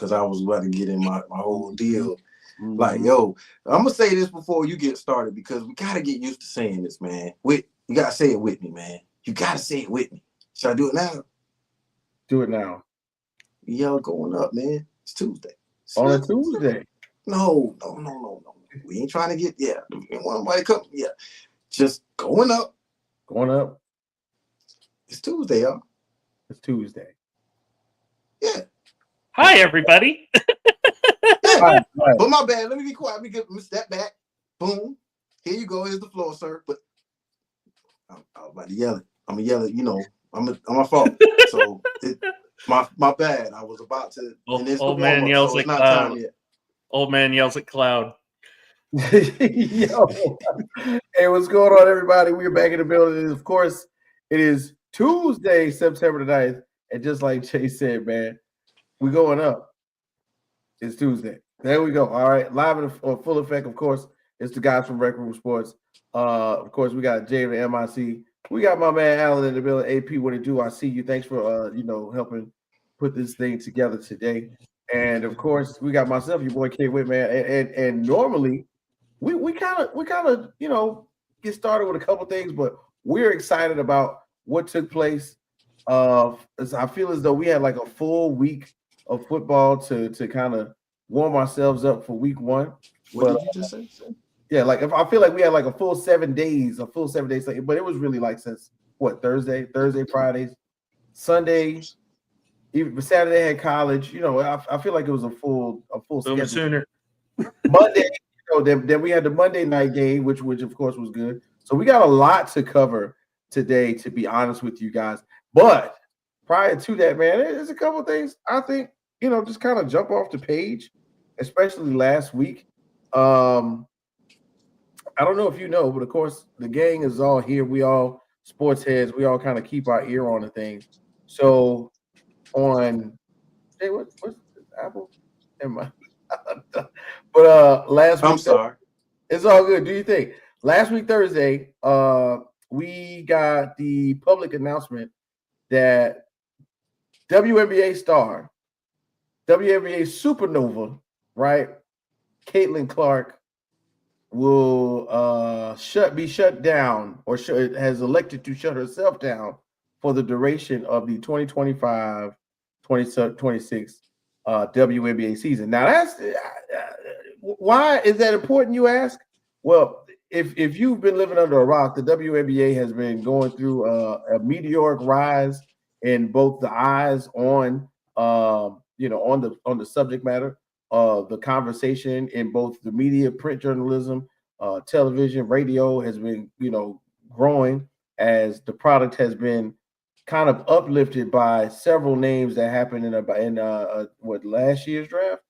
because I was about to get in my whole deal. Mm-hmm. Like, yo, I'm gonna say this before you get started because we gotta get used to saying this, man. You gotta say it with me, man. You gotta say it with me. Should I do it now? Do it now. Yo, going up, man. It's Tuesday. On a Tuesday. No. We ain't trying to get nobody come. Yeah. Just going up. Going up. It's Tuesday, y'all. It's Tuesday. Yeah. Hi, everybody. Right. But my bad. Let me be quiet. Let me step back. Boom. Here you go. Here's the floor, sir. But I was about to yell it. I'm gonna yell it. You know, I'm my fault. So my bad. I was about to. Old man yells at cloud. Old man yells at cloud. Yo. Hey, what's going on, everybody? We're back in the building. Of course, it is Tuesday, September the 9th. And just like Jay said, man, we're going up. It's Tuesday. There we go. All right. Live in full effect, of course. It's the guys from Rec Room Sports. Of course, we got Jay and MIC. We got my man Alan in the building. AP, what it do? I see you. Thanks for helping put this thing together today. And of course, we got myself, your boy K Whit, man. And normally we kind of get started with a couple things, but we're excited about what took place. I feel as though we had like a full week of football to kind of warm ourselves up for week one. What did you just say? Yeah, like if I feel like we had like a full 7 days, but it was really like since Thursday, Fridays, Sunday, even Saturday had college. I feel like it was a full schedule. Sooner. Monday, then we had the Monday night game, which of course was good. So we got a lot to cover today, to be honest with you guys. But prior to that, man, there's a couple of things I think just kind of jump off the page, especially last week. I don't know if you know, but of course the gang is all here. We all sports heads. We all kind of keep our ear on the things. So on, hey, what's Apple? Never mind. But last week, I'm sorry. It's all good. Do you think last week Thursday, we got the public announcement that WNBA star, WNBA supernova, right? Caitlin Clark will be shut down, or has elected to shut herself down for the duration of the 2025-2026 WNBA season. Now, that's why is that important, you ask? Well, if you've been living under a rock, the WNBA has been going through a meteoric rise in both the eyes on on the subject matter. The conversation in both the media, print journalism, television, radio has been, growing as the product has been kind of uplifted by several names that happened in last year's draft.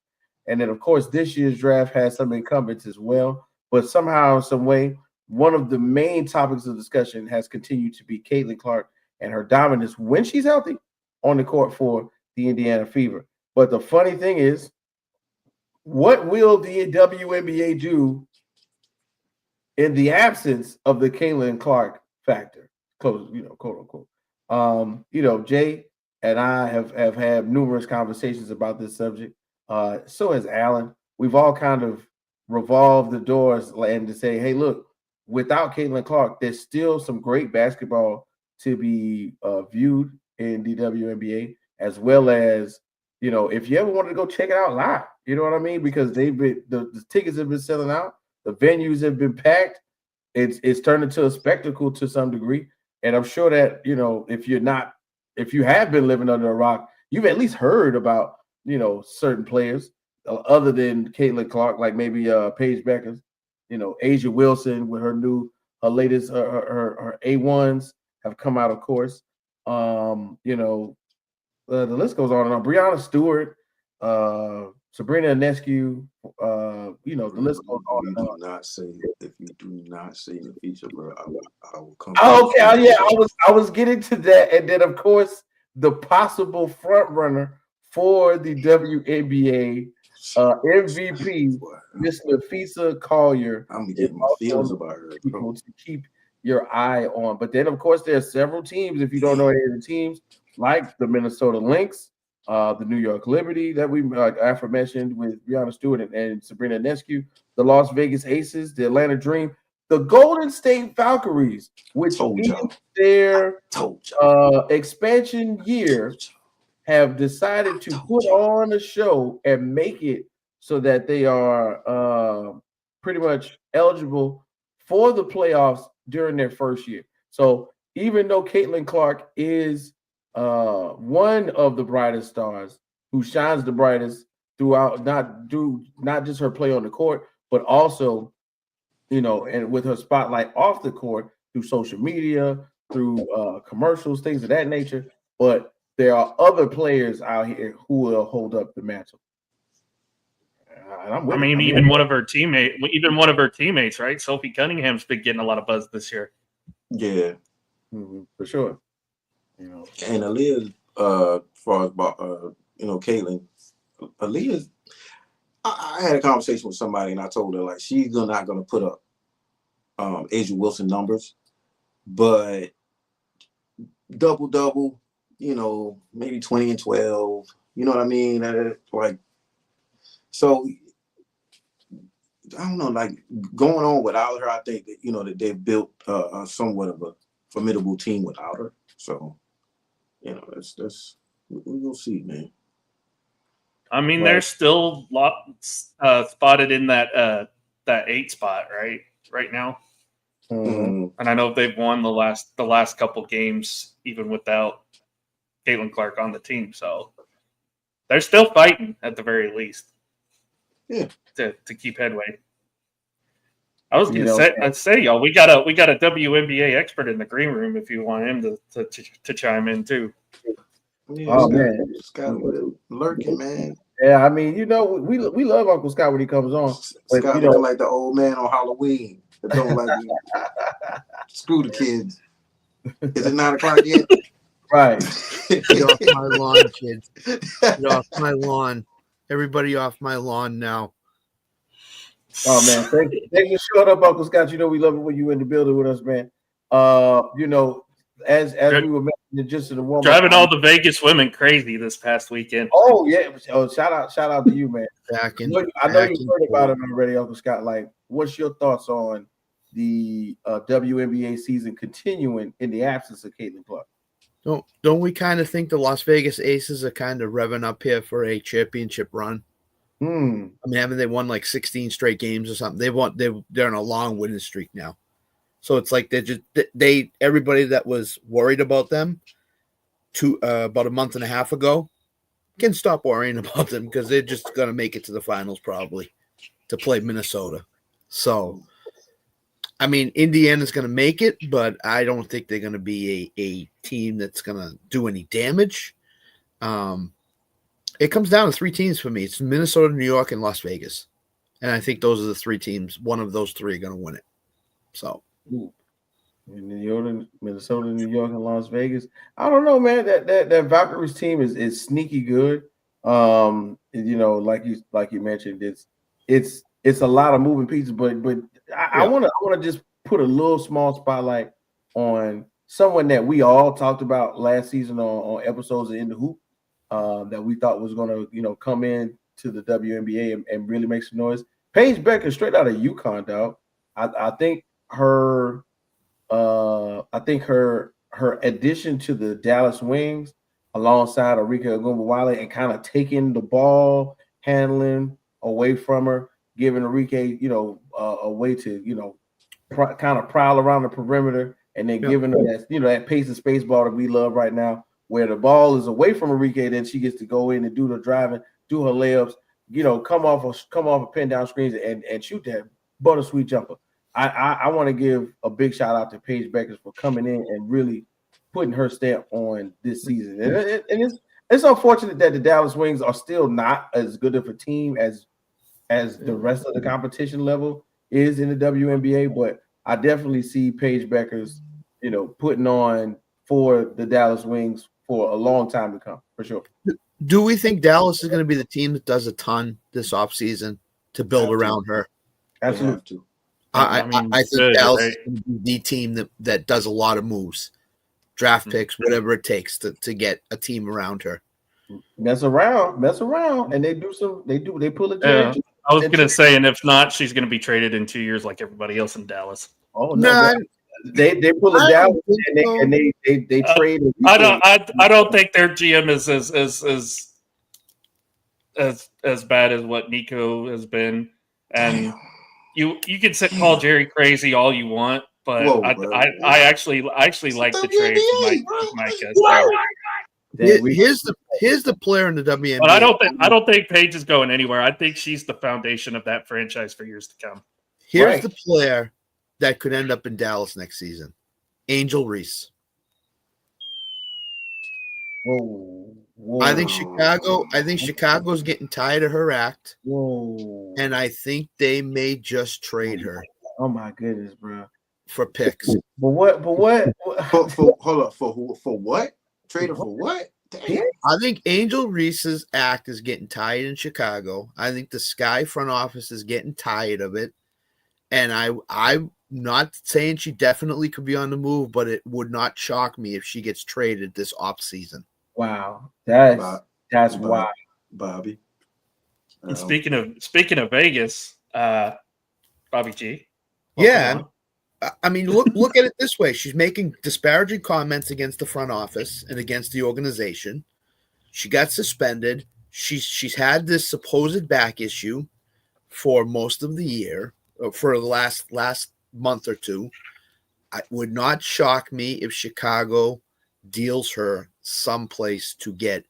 And then, of course, this year's draft has some incumbents as well. But somehow, some way, one of the main topics of discussion has continued to be Caitlin Clark and her dominance when she's healthy on the court for the Indiana Fever. But the funny thing is, what will the WNBA do in the absence of the Caitlin Clark factor? Quote unquote. Jay and I have had numerous conversations about this subject. So has Alan. We've all kind of revolved the doors and to say, hey, look, without Caitlin Clark, there's still some great basketball to be viewed in the WNBA, as well as, if you ever wanted to go check it out live, you know what I mean? Because the tickets have been selling out, the venues have been packed. It's turned into a spectacle to some degree. And I'm sure that, if you have been living under a rock, you've at least heard about, certain players other than Caitlin Clark, like maybe Paige Beckers, Asia Wilson with her latest, her A1s have come out, of course. The list goes on and on. Breanna Stewart, Sabrina Ionescu, the list goes on and on. If you do not say the feature, bro, I will come. Oh, okay. Yeah, I was getting to that. And then, of course, the possible front runner for the WNBA MVP, Miss Nafisa Collier. I'm getting my feelings about her. People to keep your eye on. But then, of course, there are several teams, if you don't know any of the teams, like the Minnesota Lynx, the New York Liberty that we aforementioned with Breonna Stewart and Sabrina Ionescu, the Las Vegas Aces, the Atlanta Dream, the Golden State Valkyries, which in their expansion year have decided to put on a show and make it so that they are pretty much eligible for the playoffs during their first year. So even though Caitlin Clark is one of the brightest stars who shines the brightest throughout, not just her play on the court, but also, and with her spotlight off the court through social media, through commercials, things of that nature. But there are other players out here who will hold up the mantle. Even one of her teammates, right? Sophie Cunningham's been getting a lot of buzz this year. Yeah, for sure. And Aaliyah, as far as Caitlin, Aaliyah. I had a conversation with somebody, and I told her she's not going to put up Asia Wilson numbers, but double, maybe 20 and 12. You know what I mean? So I don't know, going on without her. I think that that they've built somewhat of a formidable team without her. So that's we'll see, man. They're still spotted in that 8 spot, right now. Mm-hmm. And I know they've won the last couple games even without Caitlin Clark on the team. So they're still fighting at the very least. Yeah. To keep headway. I was gonna say, y'all, we got a WNBA expert in the green room if you want him to chime in too. Yeah, Scott lurking, man. Yeah, we love Uncle Scott when he comes on. Scott looking like the old man on Halloween. That don't like you. Screw the kids. Is it 9 o'clock yet? Right. Get off my lawn, kids. Get off my lawn. Everybody off my lawn now. Oh man, thanks for showing up, Uncle Scott. We love it when you in the building with us, man. As we were mentioning just in the warm-up, driving all the Vegas women crazy this past weekend. Oh yeah, shout out to you, man. I know you've heard about it already, Uncle Scott. What's your thoughts on the WNBA season continuing in the absence of Caitlin Clark? Don't we kind of think the Las Vegas Aces are kind of revving up here for a championship run? Haven't they won 16 straight games or something? They're on a long winning streak now. So it's like everybody that was worried about them about a month and a half ago can stop worrying about them because they're just going to make it to the finals probably to play Minnesota. So, Indiana's going to make it, but I don't think they're going to be a team that's going to do any damage. It comes down to 3 teams for me. It's Minnesota, New York, and Las Vegas. And I think those are the 3 teams. One of those 3 are going to win it. So. Minnesota, New York, and Las Vegas. I don't know, man. That Valkyries team is sneaky good. Like you mentioned, it's a lot of moving pieces, but I want to just put a little small spotlight on someone that we all talked about last season on episodes of In the Hoop that we thought was going to come in to the WNBA and really make some noise. Paige Becker, straight out of UConn, dog. I think her addition to the Dallas Wings alongside Arika Ogunbowale and kind of taking the ball handling away from her, giving Arika, a way to, kind of prowl around the perimeter and then giving her that, that pace and space ball that we love right now, where the ball is away from Arika, then she gets to go in and do the driving, do her layups, come off a pin down screens and shoot that butter sweet jumper. I want to give a big shout out to Paige Beckers for coming in and really putting her stamp on this season. And it's unfortunate that the Dallas Wings are still not as good of a team as the rest of the competition level is in the WNBA, but I definitely see Paige Beckers, putting on for the Dallas Wings for a long time to come, for sure. Do we think Dallas is going to be the team that does a ton this offseason to build around her? Absolutely. I think Dallas is going to be the team that does a lot of moves, draft picks, whatever it takes to get a team around her. mess around, and they pull a Jerry. Yeah, I was gonna say, and if not, she's gonna be traded in 2 years like everybody else in Dallas. Oh no, they pull it down and they trade. I don't think their GM is as bad as what Nico has been, and you can call Jerry crazy all you want, but I actually like the trade for Mike Here's the player in the WNBA. But I don't think Paige is going anywhere. I think she's the foundation of that franchise for years to come. Here's the player that could end up in Dallas next season. Angel Reese. Whoa. I think Chicago's getting tired of her act. Whoa. And I think they may just trade her. Oh my goodness, bro. For picks. But what? Hold up. For what? Trade her for what? Damn. I think Angel Reese's act is getting tired in Chicago. I think the Sky front office is getting tired of it. And I'm not saying she definitely could be on the move, but it would not shock me if she gets traded this off season. Wow. That's wild. Bobby. And speaking of Vegas, Bobby G. Yeah. I mean, look at it this way. She's making disparaging comments against the front office and against the organization. She got suspended. She's had this supposed back issue for most of the year, or for the last month or two. It would not shock me if Chicago deals her someplace to get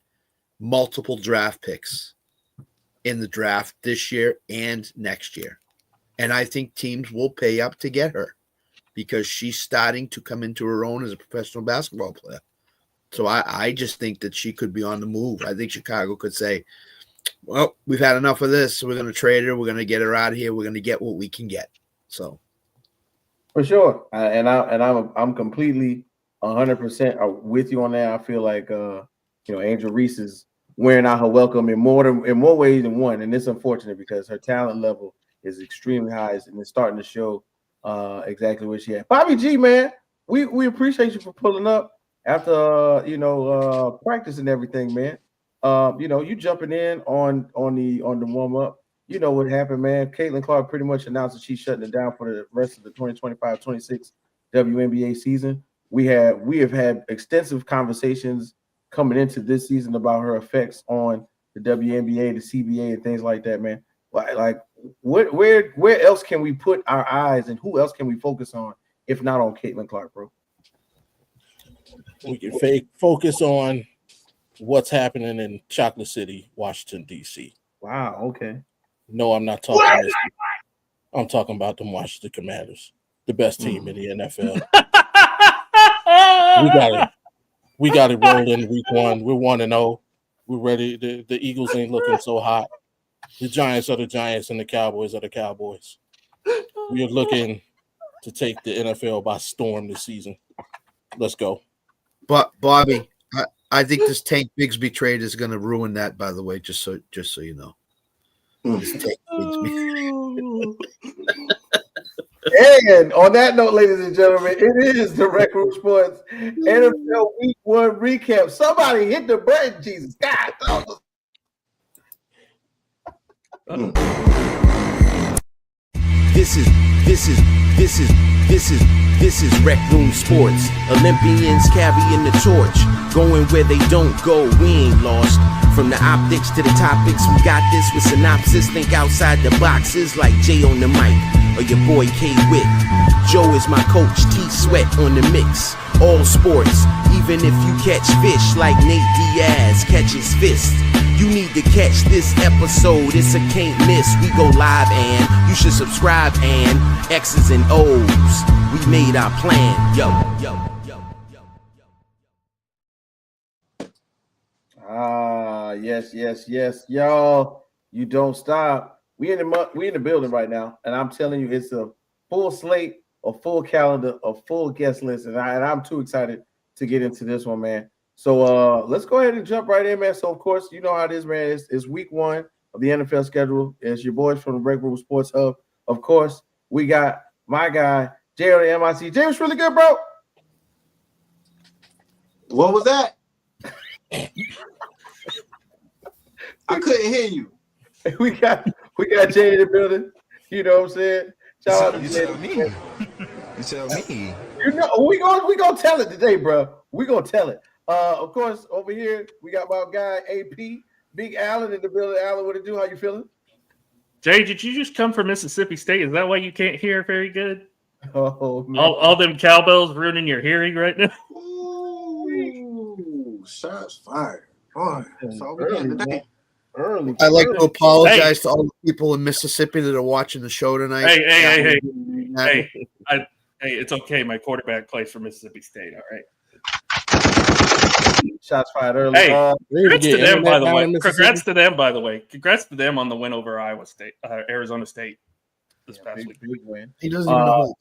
multiple draft picks in the draft this year and next year. And I think teams will pay up to get her, because she's starting to come into her own as a professional basketball player. So I just think that she could be on the move. I think Chicago could say, well, we've had enough of this. So we're going to trade her. We're going to get her out of here. We're going to get what we can get. So for sure. I'm completely 100% with you on that. I feel like, Angel Reese is wearing out her welcome in more ways than one. And it's unfortunate because her talent level is extremely high and it's starting to show exactly what she had. Bobby G, man, we appreciate you for pulling up after practice and everything, man. You jumping in on the warm up. You know what happened, man. Caitlin Clark pretty much announced that she's shutting it down for the rest of the 2025-26 WNBA season. We have had extensive conversations coming into this season about her effects on the WNBA, the CBA, and things like that, man. Like where else can we put our eyes and who else can we focus on if not on Caitlin Clark, bro? We can focus on what's happening in Chocolate City, Washington, D.C. Wow, okay. No, I'm not talking this. I'm talking about the Washington Commanders, the best team in the NFL. We got it rolled in week 1. We're 1-0. We're ready. The Eagles ain't looking so hot. The Giants are the Giants and the Cowboys are the Cowboys. We are looking to take the NFL by storm this season. Let's go. But Bobby, I think this Tank Bigsby trade is going to ruin that. By the way, just so you know. This Tank Bigsby. And on that note, ladies and gentlemen, it is the Rec Room Sports NFL Week 1 recap. Somebody hit the button, Jesus God. This is Rec Room Sports. Olympians carrying the torch, going where they don't go. We ain't lost. From the optics to the topics, we got this with synopsis. Think outside the boxes like Jay on the mic or your boy K Whit. Joe is my coach, T Sweat on the mix. All sports, even if you catch fish like Nate Diaz catches fist. You need to catch this episode, it's a can't miss. We go live and you should subscribe and X's and O's. We made our plan, yo. Yes, y'all. You don't stop. We in the building right now, and I'm telling you, it's a full slate, a full calendar, a full guest list, and I'm too excited to get into this one, man. So let's go ahead and jump right in, man. So of course, you know how it is, man. It's week 1 of the NFL schedule. It's your boys from the Rec Room Sports Hub. Of course, we got my guy Jay on the MIC. Jay was really good, bro. What was that? I couldn't hear you. We got Jay in the building. You know what I'm saying? Shout out to Jay. You tell me. You know, we gonna tell it today, bro. We gonna tell it. Of course, over here we got my guy AP, Big Allen in the building. Allen, what it do? How you feeling? Jay, did you just come from Mississippi State? Is that why you can't hear very good? Oh man. All them cowbells ruining your hearing right now. Ooh, shots fired. Boy, that's all we getting today. Early. I'd like to apologize to all the people in Mississippi that are watching the show tonight. Hey, it's okay. My quarterback plays for Mississippi State. All right. Shots fired early. Hey, congrats to them, by the way. Congrats to them, by the way. Congrats to them on the win over Arizona State this past week. Big win. He doesn't even know.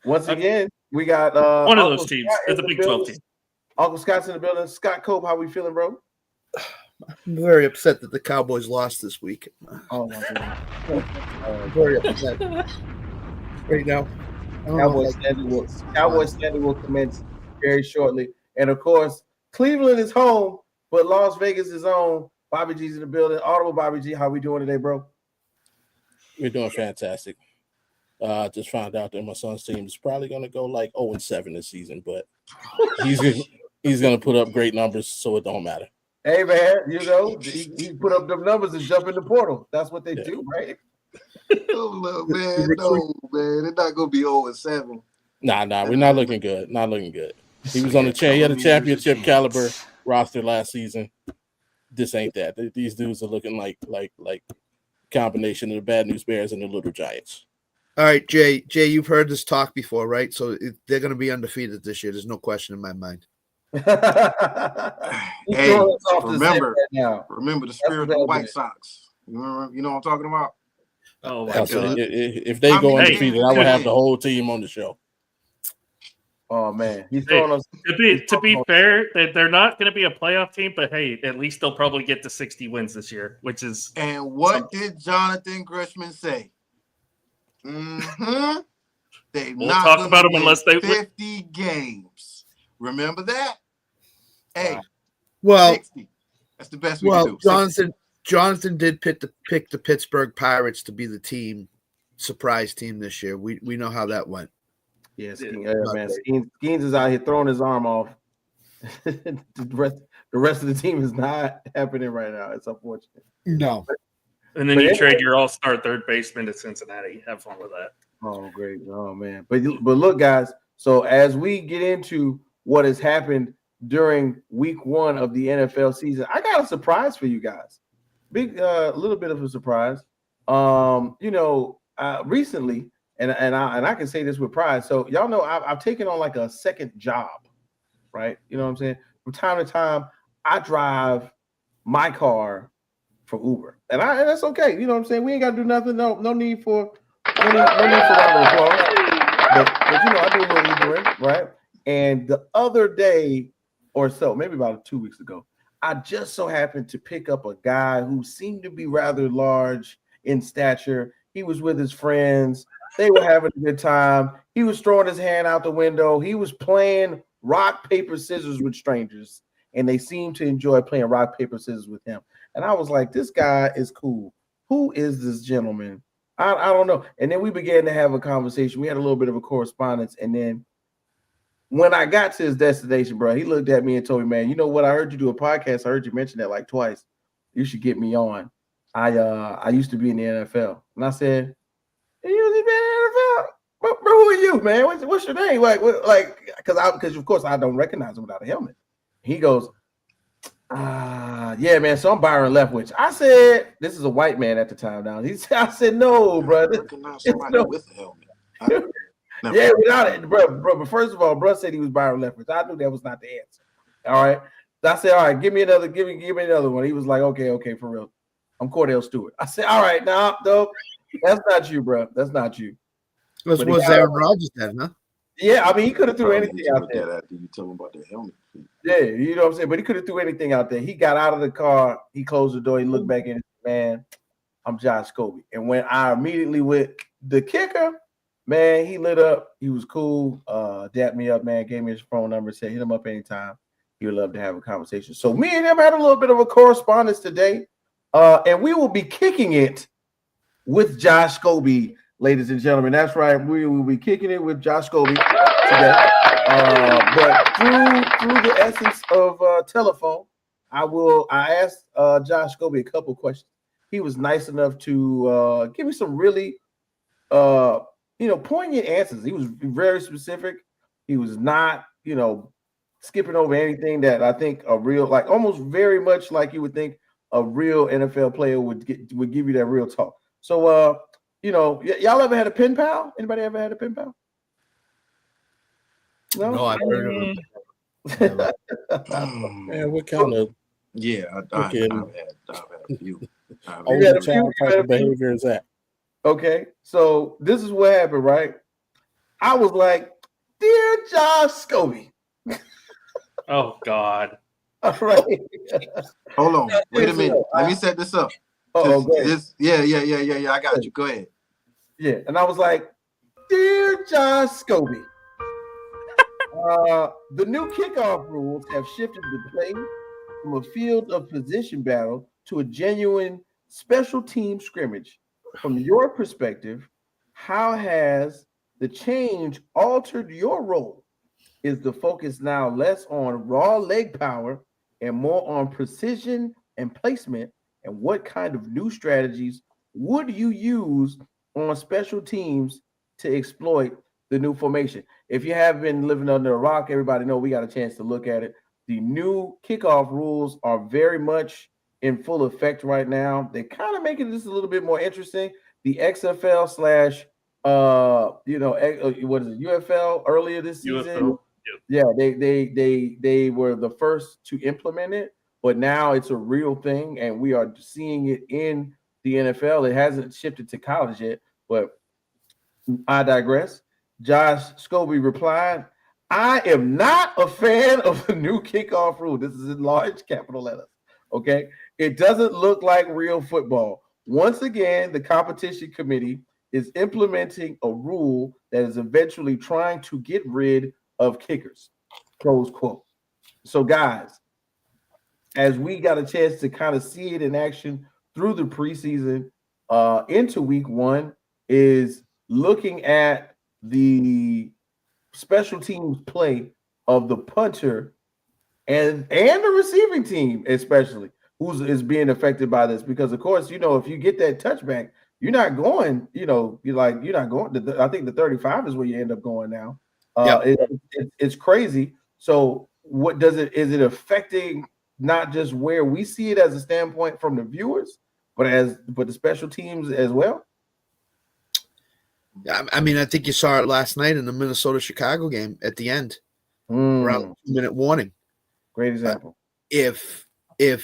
Once again, we got one of those teams. It's a Big 12 team. Uncle Scott's in the building. Scott Cope, how we feeling, bro? I'm very upset that the Cowboys lost this week. Oh my goodness. Very upset. Right now. Cowboys standing will commence very shortly. And of course, Cleveland is home, but Las Vegas is on. Bobby G's in the building. Audible Bobby G, how we doing today, bro? We're doing fantastic. Just found out that my son's team is probably going to go like 0-7 this season, but he's going to put up great numbers, so it don't matter. Hey, man, you know, he put up them numbers and jump in the portal. That's what they do, right? Oh, man, no, man. They're not going to be 0-7. Nah, we're not looking good. Not looking good. He was on the chain. He had a championship caliber roster last season. This ain't that. These dudes are looking like combination of the Bad News Bears and the Little Giants. All right, Jay, you've heard this talk before, right? So they're going to be undefeated this year. There's no question in my mind. Hey, remember the spirit of the White Sox. You know what I'm talking about? Oh, my God. If they go undefeated, I would have the whole team on the show. Oh man, he's throwing us. To be fair, they're not going to be a playoff team, but hey, at least they'll probably get to 60 wins this year, which is. And what did Jonathan Grisham say? Mm-hmm. We'll talk about them unless they 50 games. Remember that? Hey, well, 60. That's the best we can do. Jonathan did pick the Pittsburgh Pirates to be the surprise team this year. We know how that went. Yes, man. Skeens is out here throwing his arm off. The rest of the team is not happening right now. It's unfortunate. No. And then you trade your all-star third baseman to Cincinnati. Have fun with that. Oh, great. Oh, man. But look, guys. So as we get into what has happened during week 1 of the NFL season, I got a surprise for you guys. Little bit of a surprise. Recently. And I can say this with pride. So y'all know I've taken on like a second job, right? You know what I'm saying? From time to time, I drive my car for Uber, and that's okay. You know what I'm saying? We ain't got to do nothing. No need for round of applause. But I do what we're doing, right? And the other day or so, maybe about 2 weeks ago, I just so happened to pick up a guy who seemed to be rather large in stature. He was with his friends. They were having a good time. He was throwing his hand out the window. He was playing rock, paper, scissors with strangers, and they seemed to enjoy playing rock, paper, scissors with him. And I was like, this guy is cool. Who is this gentleman? I don't know. And then we began to have a conversation. We had a little bit of a correspondence. And then when I got to his destination, bro, he looked at me and told me, man, you know what? I heard you do a podcast. I heard you mention that like twice. You should get me on. I used to be in the NFL. And I said, you used to be in the NFL? Bro, who are you, man? What's your name? Because of course I don't recognize him without a helmet. He goes, yeah, man. So I'm Byron Leftwich. I said, this is a white man at the time now. I said, no, bro. Recognize somebody with a helmet. Yeah, without it, bro. But first of all, bro said he was Byron Leftwich. I knew that was not the answer. All right. I said, all right, give me another one. He was like, okay, for real. I'm Cordell Stewart. I said, all right, now, though, that's not you, bro. That's not you. Was Aaron Rodgers then, huh? Yeah, I mean, he could have threw anything out there. After you tell him about the helmet. Yeah, you know what I'm saying? But he could have threw anything out there. He got out of the car. He closed the door. He looked back in and said, man, I'm Josh Scobie. And when I immediately went, the kicker, man, he lit up. He was cool. Dapped me up, man. Gave me his phone number. Said hit him up anytime. He would love to have a conversation. So me and him had a little bit of a correspondence today. And we will be kicking it with Josh Scobie, ladies and gentlemen. That's right. We will be kicking it with Josh Scobie today. But through the essence of telephone, I asked Josh Scobie a couple questions. He was nice enough to give me some really poignant answers. He was very specific. He was not, skipping over anything that I think a real, like almost very much like you would think a real NFL player would give you that real talk. So y'all ever had a pen pal? Anybody ever had a pen pal? No, I've heard of him. Man, what kind of I've had a few. older child type of behavior is that? Okay, so this is what happened, right? I was like, "Dear Josh Scobie." Oh God. All right. Hold on. Wait a minute. Let me set this up. Oh, go ahead. Yeah. I got you. Go ahead. Yeah, and I was like, "Dear Josh Scobie, the new kickoff rules have shifted the play from a field of position battle to a genuine special team scrimmage. From your perspective, how has the change altered your role? Is the focus now less on raw leg power and more on precision and placement? And what kind of new strategies would you use on special teams to exploit the new formation?" If you have been living under a rock, everybody know we got a chance to look at it. The new kickoff rules are very much in full effect right now. They're kind of making this a little bit more interesting. The XFL what is it, UFL earlier this season? UFL. Yeah, they were the first to implement it, but now it's a real thing, and we are seeing it in the NFL. It hasn't shifted to college yet, but I digress. Josh Scobie replied, "I am not a fan of the new kickoff rule." This is in large capital letters. Okay, it doesn't look like real football. Once again, the competition committee is implementing a rule that is eventually trying to get rid of kickers. Close quote. So, guys, as we got a chance to kind of see it in action through the preseason into week one, is looking at the special teams play of the punter and the receiving team, especially, is being affected by this. Because, of course, if you get that touchback, you're not going, you're not going. I think the 35 is where you end up going now. It's crazy. So what is it affecting not just where we see it as a standpoint from the viewers, but the special teams as well? I mean, I think you saw it last night in the Minnesota-Chicago game at the end, around 2-minute warning. Great example. If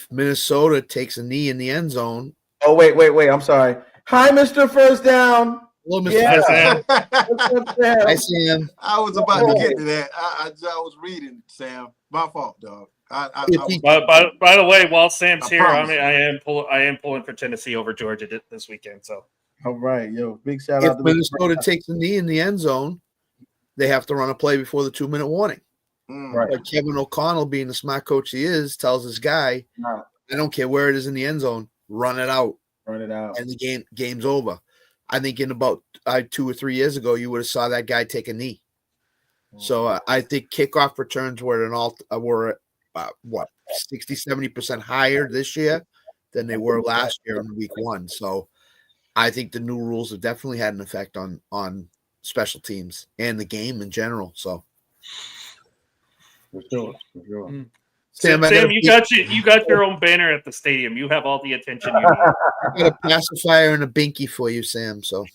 Minnesota takes a knee in the end zone. Oh, wait. I'm sorry. Hi, Mr. First Down. Hello, Mr. Yeah. Sam. Hi, Sam. I was about to get to that. I was reading, Sam. My fault, dog. By the way, while Sam's here, I am pulling for Tennessee over Georgia this weekend. So, all right, big shout out. If Minnesota takes a knee in the end zone, they have to run a play before the 2-minute warning. Right. Like Kevin O'Connell, being the smart coach he is, tells his guy, I don't care where it is in the end zone, run it out. Run it out. And the game's over. I think in about 2 or 3 years ago, you would have saw that guy take a knee. So I think kickoff returns were 60-70% higher this year than they were last year in week one. So I think the new rules have definitely had an effect on special teams and the game in general. So for sure. Sam, you got your own banner at the stadium. You have all the attention you need. I got a pacifier and a binky for you, Sam. So,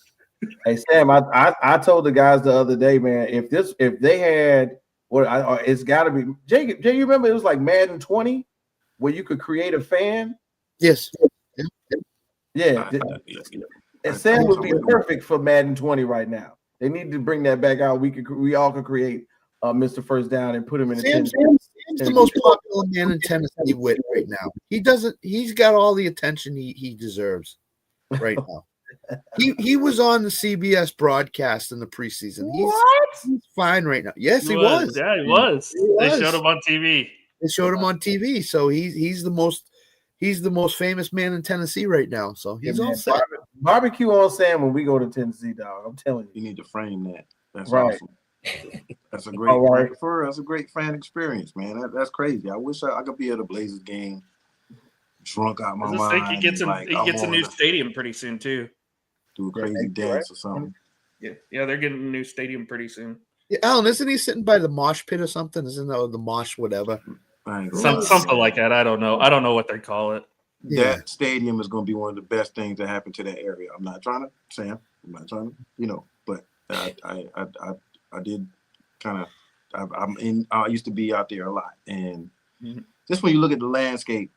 hey Sam, I told the guys the other day, man, if they had it's got to be Jay. You remember it was like Madden 20, where you could create a fan. Yes. Yeah. And Sam would be perfect for Madden 20 right now. They need to bring that back out. We all could create Mr. First Down and put him in Sam's the most popular man in Tennessee Whit right now. He's got all the attention he deserves right now. He was on the CBS broadcast in the preseason. He's fine right now. Yes, he was. Yeah, he was. They showed him on TV. They showed him on TV. So he's the most he's the most famous man in Tennessee right now. So he's all set. Barbecue on Sam when we go to Tennessee, dog. I'm telling you. You need to frame that. That's right. Awesome. That's a great for us. A great fan experience, man. That's crazy. I wish I could be at a Blazers game, drunk out my mind. I think he gets a new stadium pretty soon too. Do a crazy dance or something. Yeah, they're getting a new stadium pretty soon. Yeah, Alan, isn't he sitting by the mosh pit or something? Isn't that the mosh whatever? Something like that. I don't know what they call it. That stadium is going to be one of the best things that happened to that area. I'm not trying to, Sam. I'm not trying to, but I did kind of. I used to be out there a lot, and just when you look at the landscape,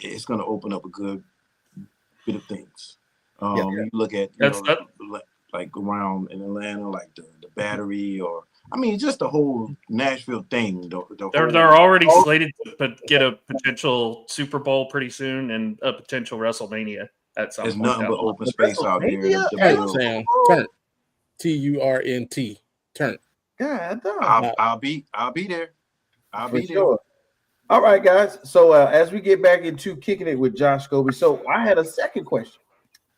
it's going to open up a good bit of things. You look at like around in Atlanta, like the Battery, or just the whole Nashville thing. They're already slated to get a potential Super Bowl pretty soon and a potential WrestleMania at some point. There's nothing but open space out there. Sam, turn. TURNT. Turn. God, I'll be there. I'll be there. Sure. All right, guys. So as we get back into kicking it with Josh Scobie, so I had a second question.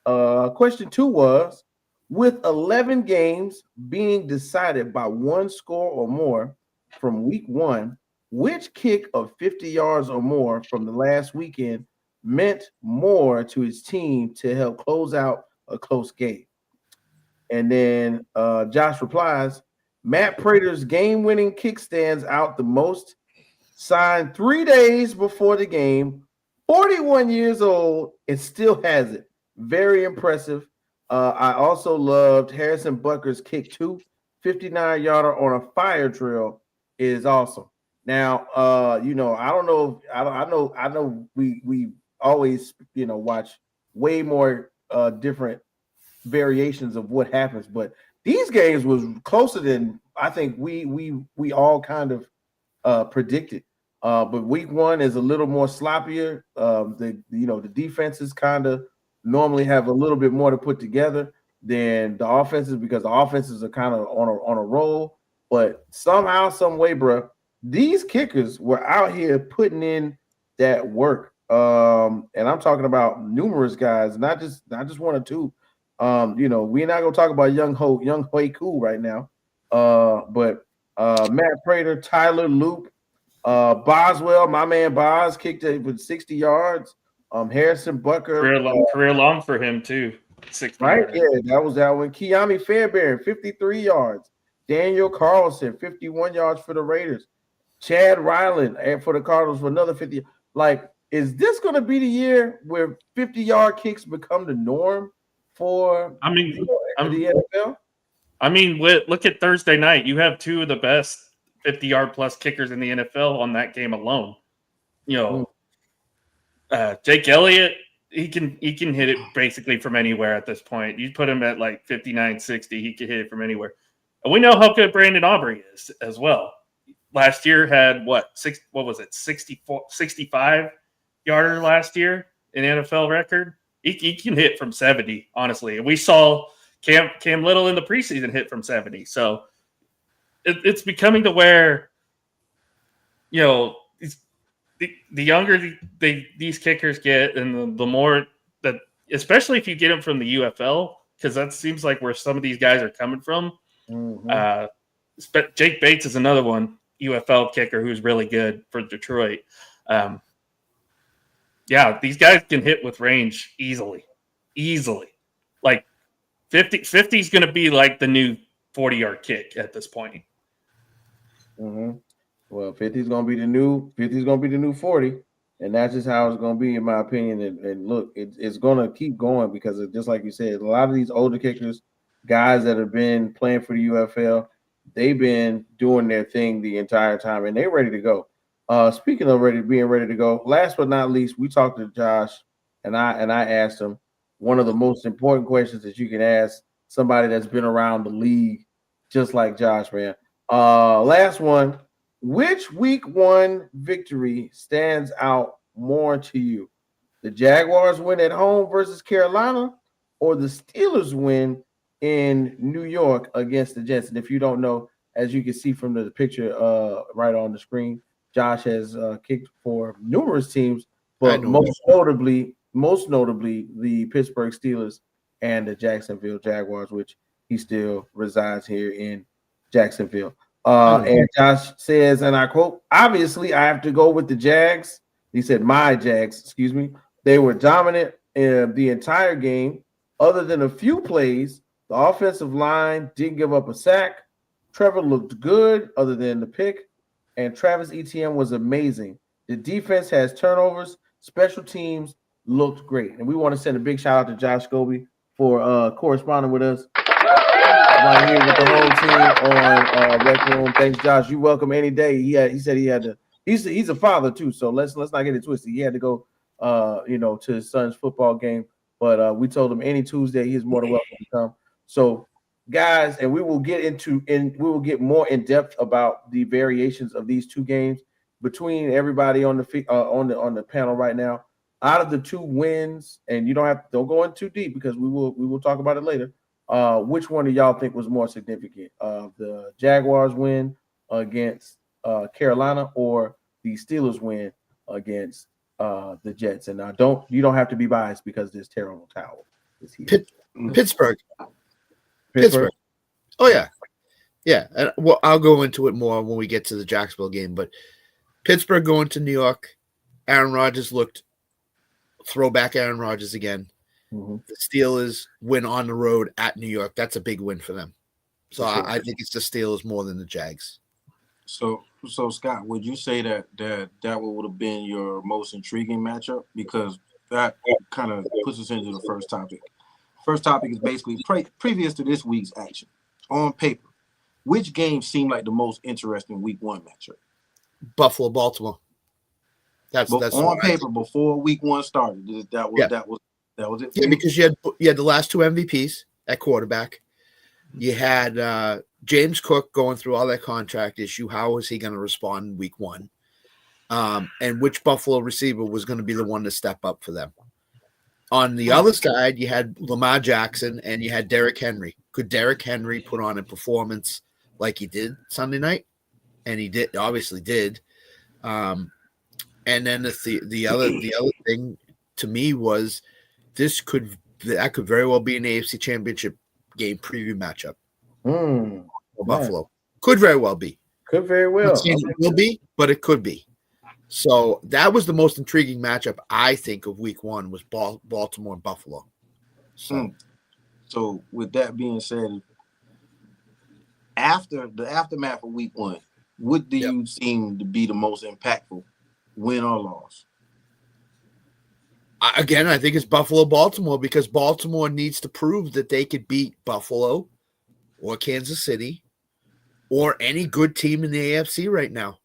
Question 2 was, with 11 games being decided by one score or more from week 1, which kick of 50 yards or more from the last weekend meant more to his team to help close out a close game? And then Josh replies, Matt Prater's game-winning kick stands out the most. Signed 3 days before the game, 41 years old, and still has it. Very impressive. I also loved Harrison Butker's kick too. 59-yarder on a fire drill is awesome. Now, I don't know. I know. We always, watch way more different variations of what happens, but these games was closer than I think we all kind of predicted. But week 1 is a little more sloppier. The defenses kind of normally have a little bit more to put together than the offenses, because the offenses are kind of on a roll. But somehow, some way, bro, these kickers were out here putting in that work. And I'm talking about numerous guys, not just 1 or 2. We're not gonna talk about young Hui Koo right now. But Matt Prater, Tyler Loop, Boswell, my man Boz kicked it with 60 yards. Harrison Butker, career long for him too. 60 right? yards. Yeah, that was that one. Kiami Fairbairn, 53 yards. Daniel Carlson, 51 yards for the Raiders. Chad Ryland for the Cardinals for another 50. Like, is this going to be the year where 50-yard kicks become the norm for the NFL? Look at Thursday night. You have 2 of the best 50-yard plus kickers in the NFL on that game alone. Jake Elliott, he can hit it basically from anywhere at this point. You put him at like 59, 60, he can hit it from anywhere. And we know how good Brandon Aubrey is as well. Last year had 65 yarder last year in NFL record. He can hit from 70, honestly. And we saw Cam Little in the preseason hit from 70. So it's becoming to where, the younger these kickers get, and the more that, especially if you get them from the UFL, because that seems like where some of these guys are coming from. Jake Bates is another one, UFL kicker, who's really good for Detroit. These guys can hit with range easily. Like 50 is going to be like the new 40-yard kick at this point. Well, 50 is going to be the new 40, and that's just how it's going to be, in my opinion. And look, it's going to keep going, because just like you said, a lot of these older kickers, guys that have been playing for the UFL, they've been doing their thing the entire time, and they're ready to go. Speaking of being ready to go, last but not least, we talked to Josh, and I asked him one of the most important questions that you can ask somebody that's been around the league, just like Josh, man. Last one. Which week 1 victory stands out more to you? The Jaguars win at home versus Carolina, or the Steelers win in New York against the Jets? And if you don't know, as you can see from the picture right on the screen, Josh has kicked for numerous teams, But most notably, the Pittsburgh Steelers and the Jacksonville Jaguars, which he still resides here in Jacksonville. And Josh says, and I quote, obviously, I have to go with the Jags. He said, my Jags, excuse me. They were dominant the entire game. Other than a few plays, the offensive line didn't give up a sack. Trevor looked good other than the pick. And Travis Etienne was amazing. The defense has turnovers. Special teams looked great. And we want to send a big shout out to Josh Scobie for corresponding with us right here with the whole team on Rec Room. Thanks, Josh. You welcome any day. He said he had to. He's a father too, so let's not get it twisted. He had to go, to his son's football game, but we told him any Tuesday he is more than welcome to come. So, guys, and we will get more in depth about the variations of these two games between everybody on the panel right now. Out of the two wins, and don't go in too deep because we will talk about it later. Which one do y'all think was more significant? The Jaguars win against Carolina or the Steelers win against the Jets? And you don't have to be biased because this terrible towel is here. Pittsburgh. Oh yeah. And I'll go into it more when we get to the Jacksonville game. But Pittsburgh going to New York, Aaron Rodgers looked throwback Aaron Rodgers again. Mm-hmm. The Steelers win on the road at New York. That's a big win for them. So sure. I think it's the Steelers more than the Jags. So Scott, would you say that would have been your most intriguing matchup? Because that kind of puts us into the first topic. First topic is basically previous to this week's action. On paper, which game seemed like the most interesting week one matchup? Buffalo, Baltimore. That's on paper before week one started. That was it. Yeah, because you had the last two MVPs at quarterback. You had James Cook going through all that contract issue. How was he going to respond in week one? And which Buffalo receiver was going to be the one to step up for them? On the other side, you had Lamar Jackson and you had Derrick Henry. Could Derrick Henry put on a performance like he did Sunday night? And he did, obviously did. And then the other thing to me was that could very well be an AFC Championship game preview matchup. For Buffalo. Could very well be. Could very well. It will be, but it could be. So that was the most intriguing matchup, I think, of week one was Baltimore and Buffalo. So with that being said, after the aftermath of week one, what do you seem to be the most impactful, win or loss? Again, I think it's Buffalo-Baltimore because Baltimore needs to prove that they could beat Buffalo or Kansas City or any good team in the AFC right now.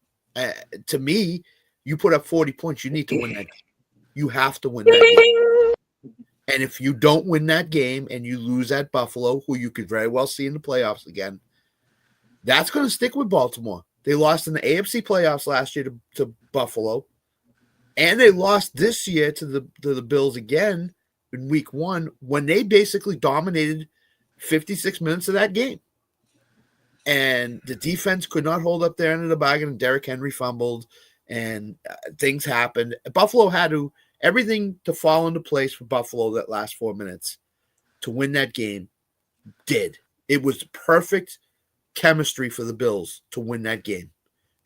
To me, you put up 40 points, you need to win that game. You have to win that game. And if you don't win that game and you lose at Buffalo, who you could very well see in the playoffs again, that's going to stick with Baltimore. They lost in the AFC playoffs last year to Buffalo, and they lost this year to the Bills again in week one when they basically dominated 56 minutes of that game. And the defense could not hold up their end of the bargain, and Derrick Henry fumbled, and things happened. Buffalo had everything to fall into place for Buffalo that last 4 minutes to win that game did. It was perfect chemistry for the Bills to win that game.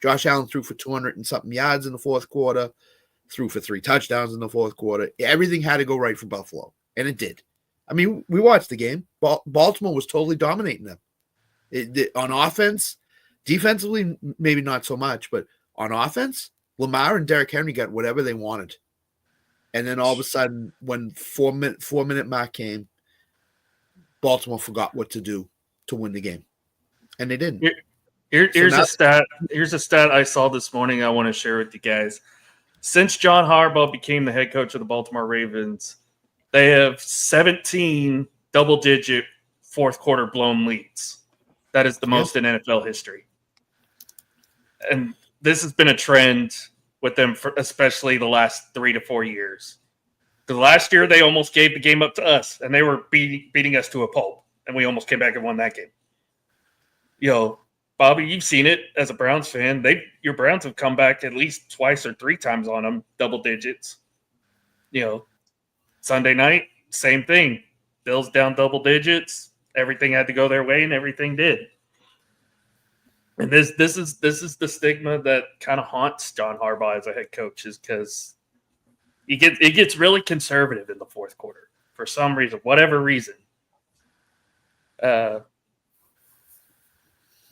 Josh Allen threw for 200 and something yards in the fourth quarter, threw for 3 touchdowns in the fourth quarter. Everything had to go right for Buffalo, and it did. I mean, we watched the game. Baltimore was totally dominating them. On offense, defensively, maybe not so much, but on offense, Lamar and Derrick Henry got whatever they wanted. And then all of a sudden, when 4 minute mark came, Baltimore forgot what to do to win the game. And they didn't. Here's a stat I saw this morning I want to share with you guys. Since John Harbaugh became the head coach of the Baltimore Ravens, they have 17 double-digit fourth quarter blown leads. That is the most in NFL history. And this has been a trend with them for especially the last 3 to 4 years. The last year they almost gave the game up to us, and they were beating us to a pulp, and we almost came back and won that game. Bobby, you've seen it as a Browns fan. Your Browns have come back at least twice or 3 times on them, double digits. Sunday night, same thing. Bills down double digits. Everything had to go their way, and everything did. And this is the stigma that kind of haunts John Harbaugh as a head coach, is because it gets really conservative in the fourth quarter for some reason, whatever reason. But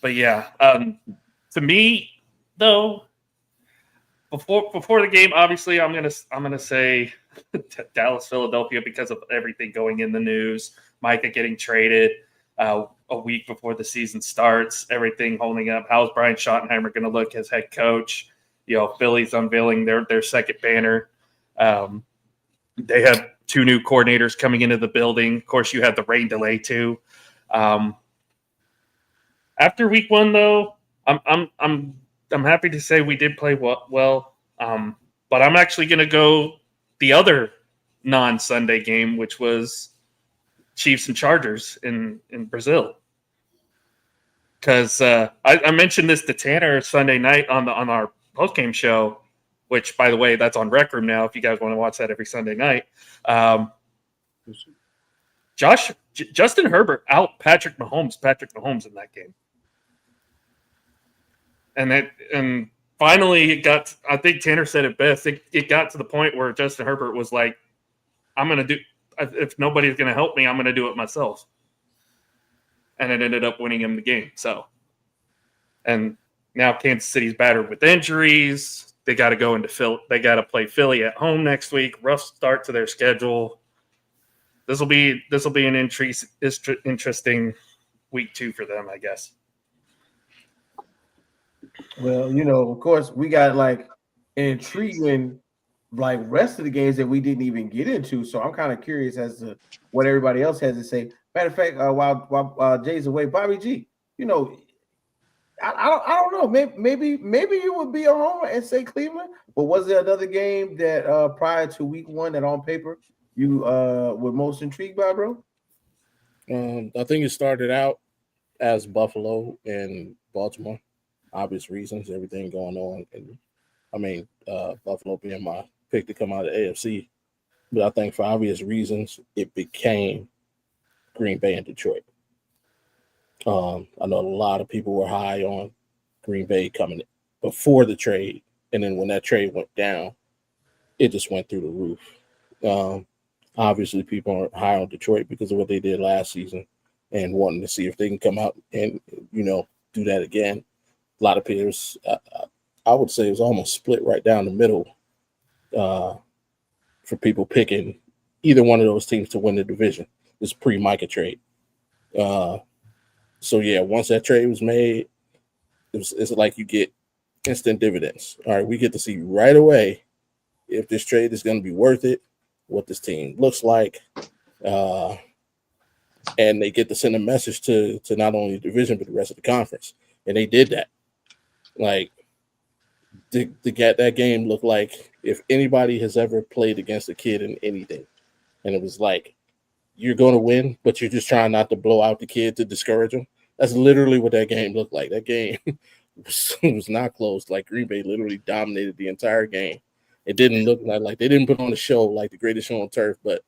yeah, to me though, before the game, obviously I'm gonna say Dallas, Philadelphia, because of everything going in the news, Micah getting traded a week before the season starts, everything holding up. How's Brian Schottenheimer going to look as head coach? Philly's unveiling their second banner. They have 2 new coordinators coming into the building. Of course, you have the rain delay too. After week 1, though, I'm happy to say we did play well. But I'm actually going to go the other non-Sunday game, which was Chiefs and Chargers in Brazil. Because I mentioned this to Tanner Sunday night on our postgame show, which, by the way, that's on Rec Room now if you guys want to watch that every Sunday night. Justin Herbert out Patrick Mahomes in that game. And finally it got, I think Tanner said it best, it got to the point where Justin Herbert was like, I'm going to do, if nobody's going to help me, I'm going to do it myself. And it ended up winning him the game. So, and now Kansas City's battered with injuries. They got to go into Philly. They got to play Philly at home next week. Rough start to their schedule. This will be an interesting week 2 for them, I guess. Well, of course, we got like an intriguing rest of the games that we didn't even get into. So I'm kind of curious as to what everybody else has to say. Matter of fact, while Jay's away, Bobby G, I don't know. Maybe you would be a homer and say Cleveland. But was there another game that prior to week 1 that on paper you were most intrigued by, bro? I think it started out as Buffalo and Baltimore. Obvious reasons, everything going on. And Buffalo being my pick to come out of the AFC. But I think for obvious reasons, it became Green Bay and Detroit. I know a lot of people were high on Green Bay coming before the trade. And then when that trade went down, it just went through the roof. Obviously, people aren't high on Detroit because of what they did last season and wanting to see if they can come out and, do that again. A lot of peers, I would say it was almost split right down the middle for people picking either one of those teams to win the division. This pre-Micah trade. So, yeah, once that trade was made, it's like you get instant dividends. All right, we get to see right away if this trade is going to be worth it, what this team looks like, and they get to send a message to not only the division but the rest of the conference. And they did that. Like, that game looked like if anybody has ever played against a kid in anything, and it was like, you're going to win, but you're just trying not to blow out the kid to discourage him. That's literally what that game looked like. That game was not close. Like, Green Bay literally dominated the entire game. It didn't look like they didn't put on a show like the greatest show on turf, but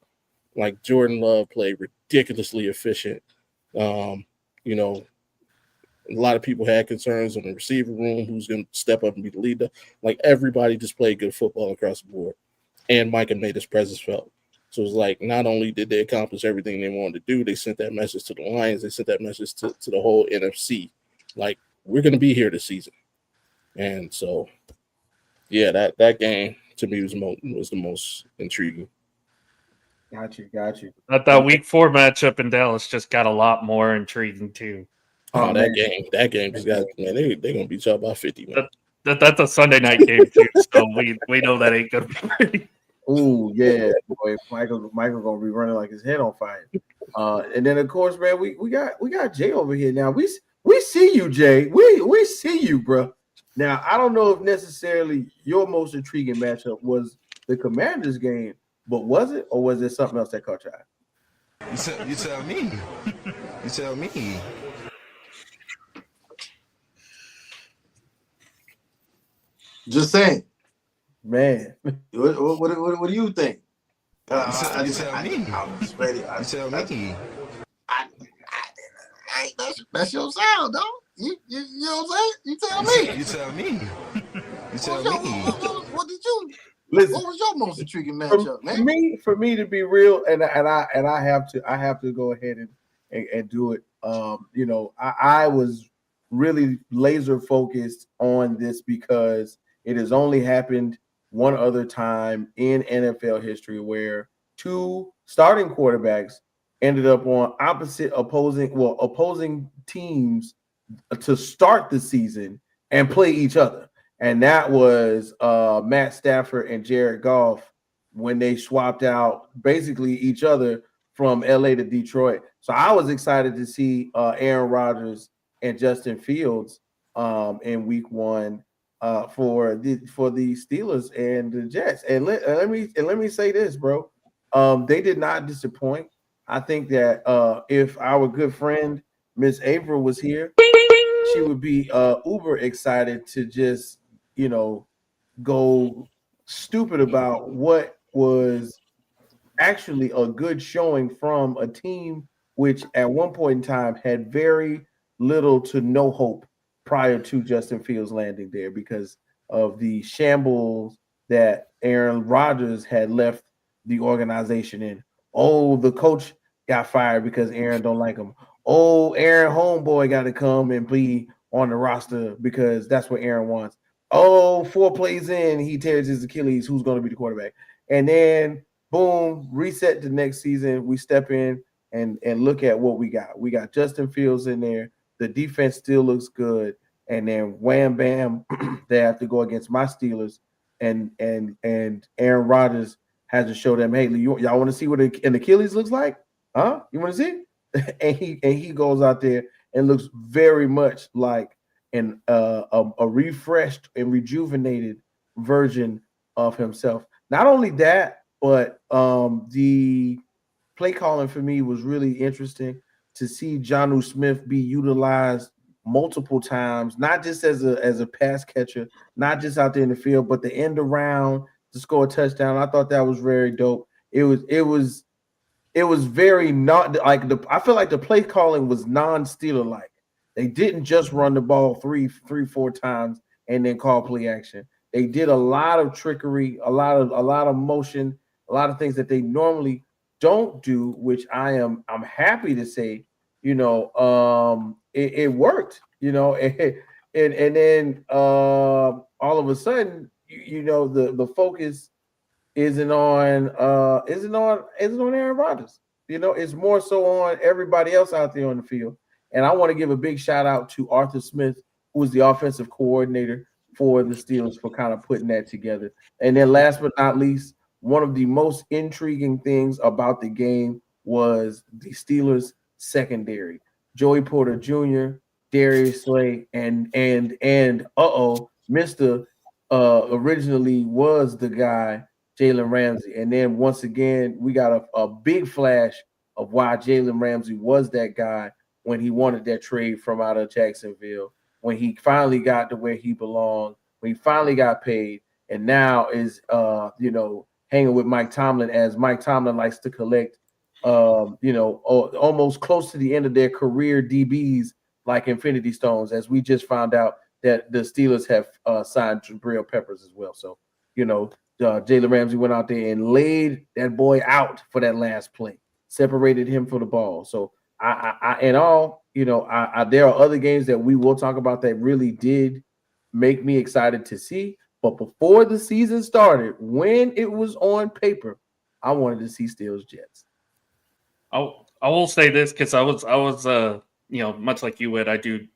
like Jordan Love played ridiculously efficient. A lot of people had concerns in the receiver room, who's going to step up and be the leader. Like, everybody just played good football across the board. And Micah made his presence felt. So it's like, not only did they accomplish everything they wanted to do, they sent that message to the Lions. They sent that message to the whole NFC. Like, we're going to be here this season. And so, yeah, that game to me was the most intriguing. Got you. That week 4 matchup in Dallas just got a lot more intriguing too. Oh, that game just got, man, they're gonna beat y'all by 50, man. That's a Sunday night game too, so we know that ain't gonna be pretty. Oh yeah, boy, Michael gonna be running like his head on fire. And then of course, man, we got Jay over here now. We see you, Jay. We see you, bro. Now I don't know if necessarily your most intriguing matchup was the Commanders game, but was it, or was there something else that caught your eye? You tell me. You tell me. Just saying, man. what do you think? You tell me. I was ready. You tell me. That's your sound, dog. You know what I'm saying? You tell me. You tell me. You tell me. What did you? Listen, What was your most intriguing matchup, man? For me to be real, and I have to go ahead and do it. You know, I was really laser focused on this because it has only happened one other time in NFL history where two starting quarterbacks ended up on opposing teams to start the season and play each other. And that was Matt Stafford and Jared Goff when they swapped out basically each other from LA to Detroit. So I was excited to see Aaron Rodgers and Justin Fields in week one for the Steelers and the Jets. And let me say this, bro. They did not disappoint. I think that if our good friend Miss April was here, she would be uber excited to just, you know, go stupid about what was actually a good showing from a team which at one point in time had very little to no hope prior to Justin Fields landing there because of the shambles that Aaron Rodgers had left the organization in. Oh, the coach got fired because Aaron don't like him. Oh, Aaron homeboy got to come and be on the roster because that's what Aaron wants. Oh, 4 plays in, he tears his Achilles. Who's going to be the quarterback? And then boom, reset the next season. We step in and look at what we got. We got Justin Fields in there. The defense still looks good. And then wham bam, they have to go against my Steelers. And Aaron Rodgers has to show them, hey, y'all want to see what an Achilles looks like? Huh? You want to see? and he goes out there and looks very much like a refreshed and rejuvenated version of himself. Not only that, but the play calling for me was really interesting to see Jonnu Smith be utilized multiple times, not just as a pass catcher, not just out there in the field, but the end around to score a touchdown. I thought that was very dope. It was very not like I feel like the play calling was non-Steeler like. They didn't just run the ball 3-4 times and then call play action. They did a lot of trickery, a lot of motion, a lot of things that they normally don't do, which I'm happy to say, you know, it worked, you know, and then all of a sudden, you know, the focus isn't on Aaron Rodgers. You know, it's more so on everybody else out there on the field. And I want to give a big shout out to Arthur Smith, who was the offensive coordinator for the Steelers, for kind of putting that together. And then last but not least, one of the most intriguing things about the game was the Steelers secondary. Joey Porter Jr., Darius Slay, and Mr. Originally was the guy, Jalen Ramsey. And then once again, we got a big flash of why Jalen Ramsey was that guy when he wanted that trade from out of Jacksonville, when he finally got to where he belonged, when he finally got paid, and now is you know, hanging with Mike Tomlin, as Mike Tomlin likes to collect you know, almost close to the end of their career DBs like Infinity Stones, as we just found out that the Steelers have signed Jabril Peppers as well. So, you know, Jalen Ramsey went out there and laid that boy out for that last play, separated him for the ball. So I in all, you know, there are other games that we will talk about that really did make me excited to see. But before the season started, when it was on paper, I wanted to see Steelers Jets. I will say this because I was you know, much like you would, I do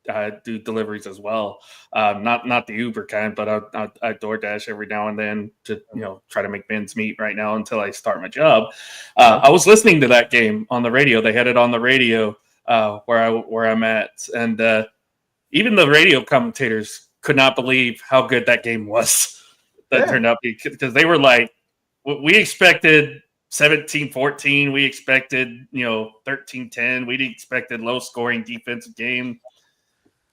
deliveries as well. Not the Uber kind, but I DoorDash every now and then to, you know, try to make ends meet right now until I start my job. I was listening to that game on the radio. They had it on the radio where I'm at, and even the radio commentators could not believe how good that game was. That turned out because they were like, we expected 17-14. We expected, you know, 13-10. We expected low-scoring defensive game.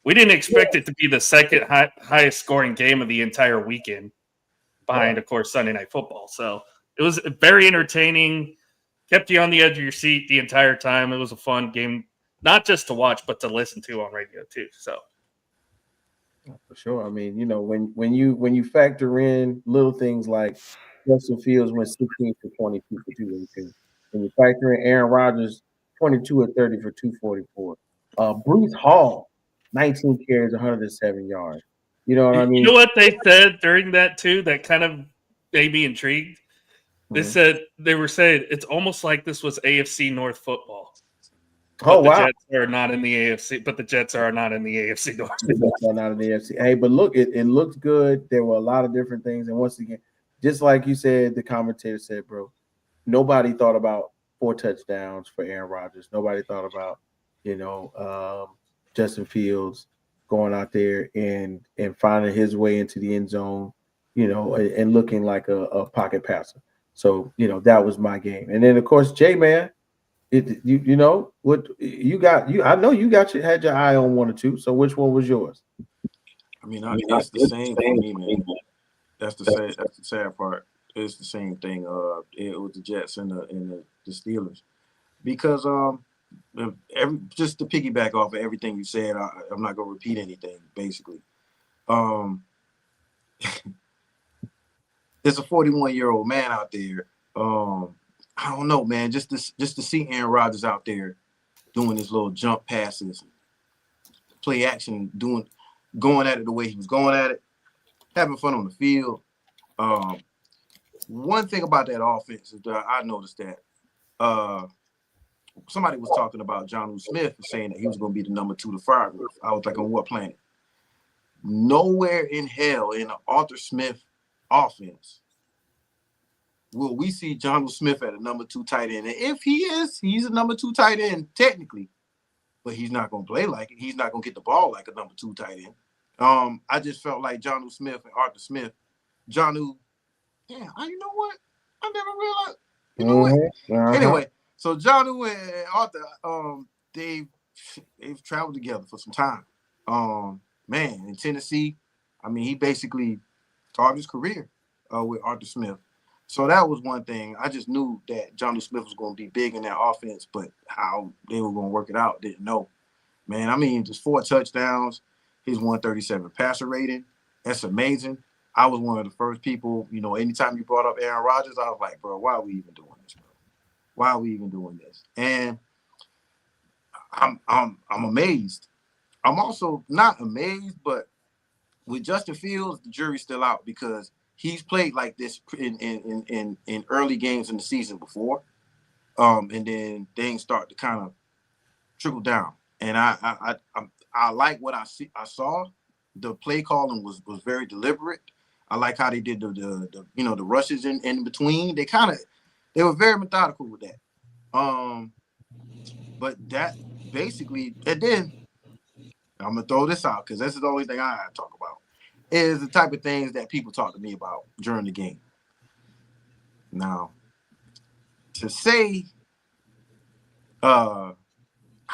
We didn't expect it to be the second highest-scoring game of the entire weekend, behind, of course, Sunday Night Football. So It was very entertaining, kept you on the edge of your seat the entire time. It was a fun game, not just to watch, but to listen to on radio too. So for sure. I mean, when you factor in little things like Justin Fields went 16 for 22 for 218, and you factor in Aaron Rodgers 22 or 30 for 244. Brees Hall, 19 carries, 107 yards. You know what I mean? You know what they said during that too? That kind of made me intrigued. They were saying it's almost like this was AFC North football. But the Jets are not in the AFC, but the Jets are not in the AFC North. The Jets are not in the AFC. Hey, but look, it looked good. There were a lot of different things, and once again, just like you said, the commentator said, bro, nobody thought about 4 touchdowns for Aaron Rodgers. Nobody thought about, Justin Fields going out there and finding his way into the end zone, and looking like a pocket passer. So, that was my game. And then, of course, J-Man, what you got? I know you had your eye on 1 or 2. So which one was yours? I mean, that's the same for me, man. That's the sad part. It's the same thing. It was the Jets and the Steelers, because just to piggyback off of everything you said, I'm not gonna repeat anything. Basically, there's a 41-year-old man out there. I don't know, man. Just to see Aaron Rodgers out there doing his little jump passes, play action, going at it the way he was going at it, having fun on the field. One thing about that offense is that I noticed that somebody was talking about Jonnu Smith saying that he was going to be the number 2 to fire with. I was like, on what planet? Nowhere in hell in the Arthur Smith offense will we see Jonnu Smith at a number 2 tight end. And if he is, he's a number 2 tight end technically, but he's not going to play like it. He's not going to get the ball like a number 2 tight end. I just felt like Jonnu Smith and Arthur Smith, you know what? I never realized. You know what? Anyway, so Jonnu and Arthur, they've traveled together for some time. Man, in Tennessee, I mean, he basically started his career with Arthur Smith. So that was one thing. I just knew that Jonnu Smith was going to be big in that offense, but how they were going to work it out, didn't know. Man, I mean, just 4 touchdowns, his 137 passer rating. That's amazing. I was one of the first people, anytime you brought up Aaron Rodgers, I was like, bro, why are we even doing this, bro? Why are we even doing this? And I'm amazed. I'm also not amazed, but with Justin Fields, the jury's still out because he's played like this in early games in the season before, and then things start to kind of trickle down. And I like what I saw. The play calling was very deliberate. I like how they did the rushes in between. They were very methodical with that. But that basically, and then I'm gonna throw this out because this is the only thing I talk about. Is the type of things that people talk to me about during the game. Now, to say, I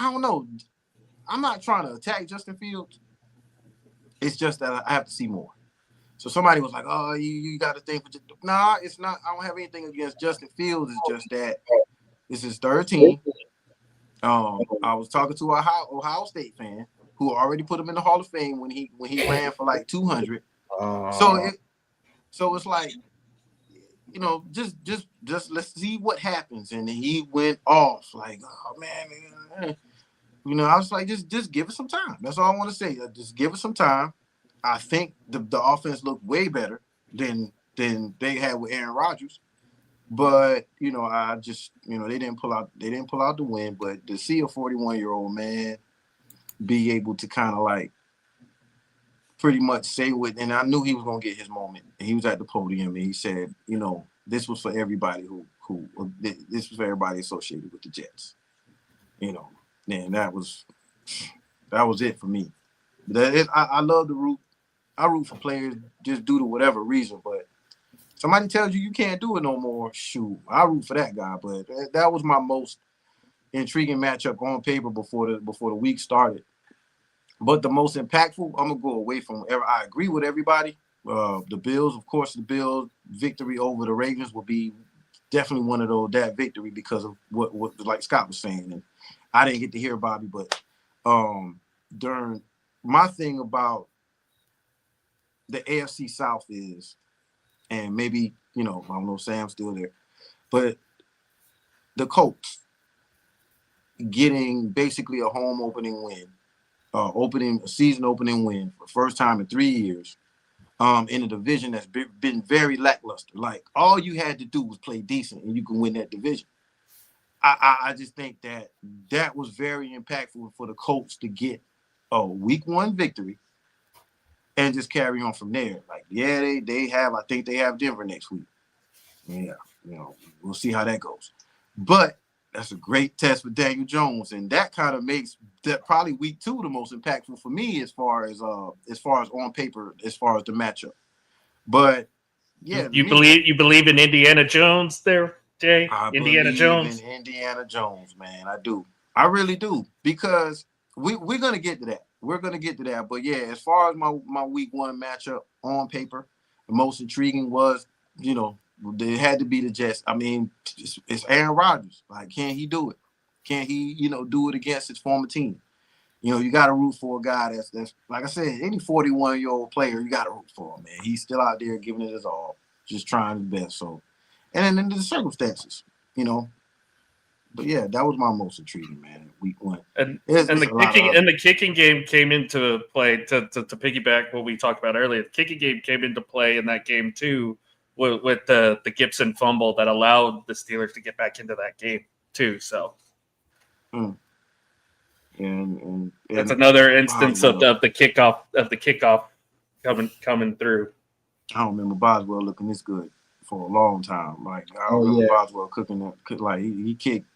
don't know. I'm not trying to attack Justin Fields. It's just that I have to see more. So somebody was like, "Oh, you got to think." Nah, it's not. I don't have anything against Justin Fields. It's just that this is 13. I was talking to a Ohio State fan who already put him in the Hall of Fame when he ran for like 200. So it's like, just let's see what happens. And he went off like, oh man, I was like, just give it some time. That's all I want to say. Just give it some time. I think the offense looked way better than they had with Aaron Rodgers. But I just they didn't pull out the win. But to see a 41-year-old man be able to kind of like pretty much say what, and I knew he was gonna get his moment. And he was at the podium and he said, this was for everybody this was for everybody associated with the Jets. And that was it for me. I love to root. I root for players just due to whatever reason, but somebody tells you can't do it no more, shoot, I root for that guy. But that was my most intriguing matchup on paper before the week started. But the most impactful, I'm gonna go away from whatever. I agree with everybody. The Bills, of course, the Bills' victory over the Ravens will be definitely one of that victory because of what like Scott was saying. And I didn't get to hear Bobby, but during my thing about the AFC South is, and maybe, I don't know if Sam's still there, but the Colts getting basically a home opening win, a season opening win for the first time in 3 years, in a division that's been very lackluster. Like, all you had to do was play decent and you can win that division. I just think that was very impactful for the Colts to get a week 1 victory and just carry on from there. Like, yeah, I think they have Denver next week. Yeah, we'll see how that goes. But that's a great test for Daniel Jones, and that kind of makes that probably week 2 the most impactful for me as far as on paper, as far as the matchup. But yeah, you believe in Indiana Jones there, Jay? Indiana Jones. In Indiana Jones, man, I do. I really do, because we're gonna get to that. We're gonna get to that. But yeah, as far as my week 1 matchup on paper, the most intriguing was, it had to be the Jets. I mean, it's Aaron Rodgers. Like, can he do it? Can he, do it against his former team? You got to root for a guy that's like I said, any 41-year-old player, you got to root for him, man. He's still out there giving it his all, just trying his best. So, and then the circumstances, But yeah, that was my most intriguing, man. Week 1, and the kicking game came into play to piggyback what we talked about earlier. The kicking game came into play in that game too, with the Gibson fumble that allowed the Steelers to get back into that game too. So, and that's another instance of the kickoff coming through. I don't remember Boswell looking this good for a long time. Like, I don't remember Boswell cooking that. Like, he kicked.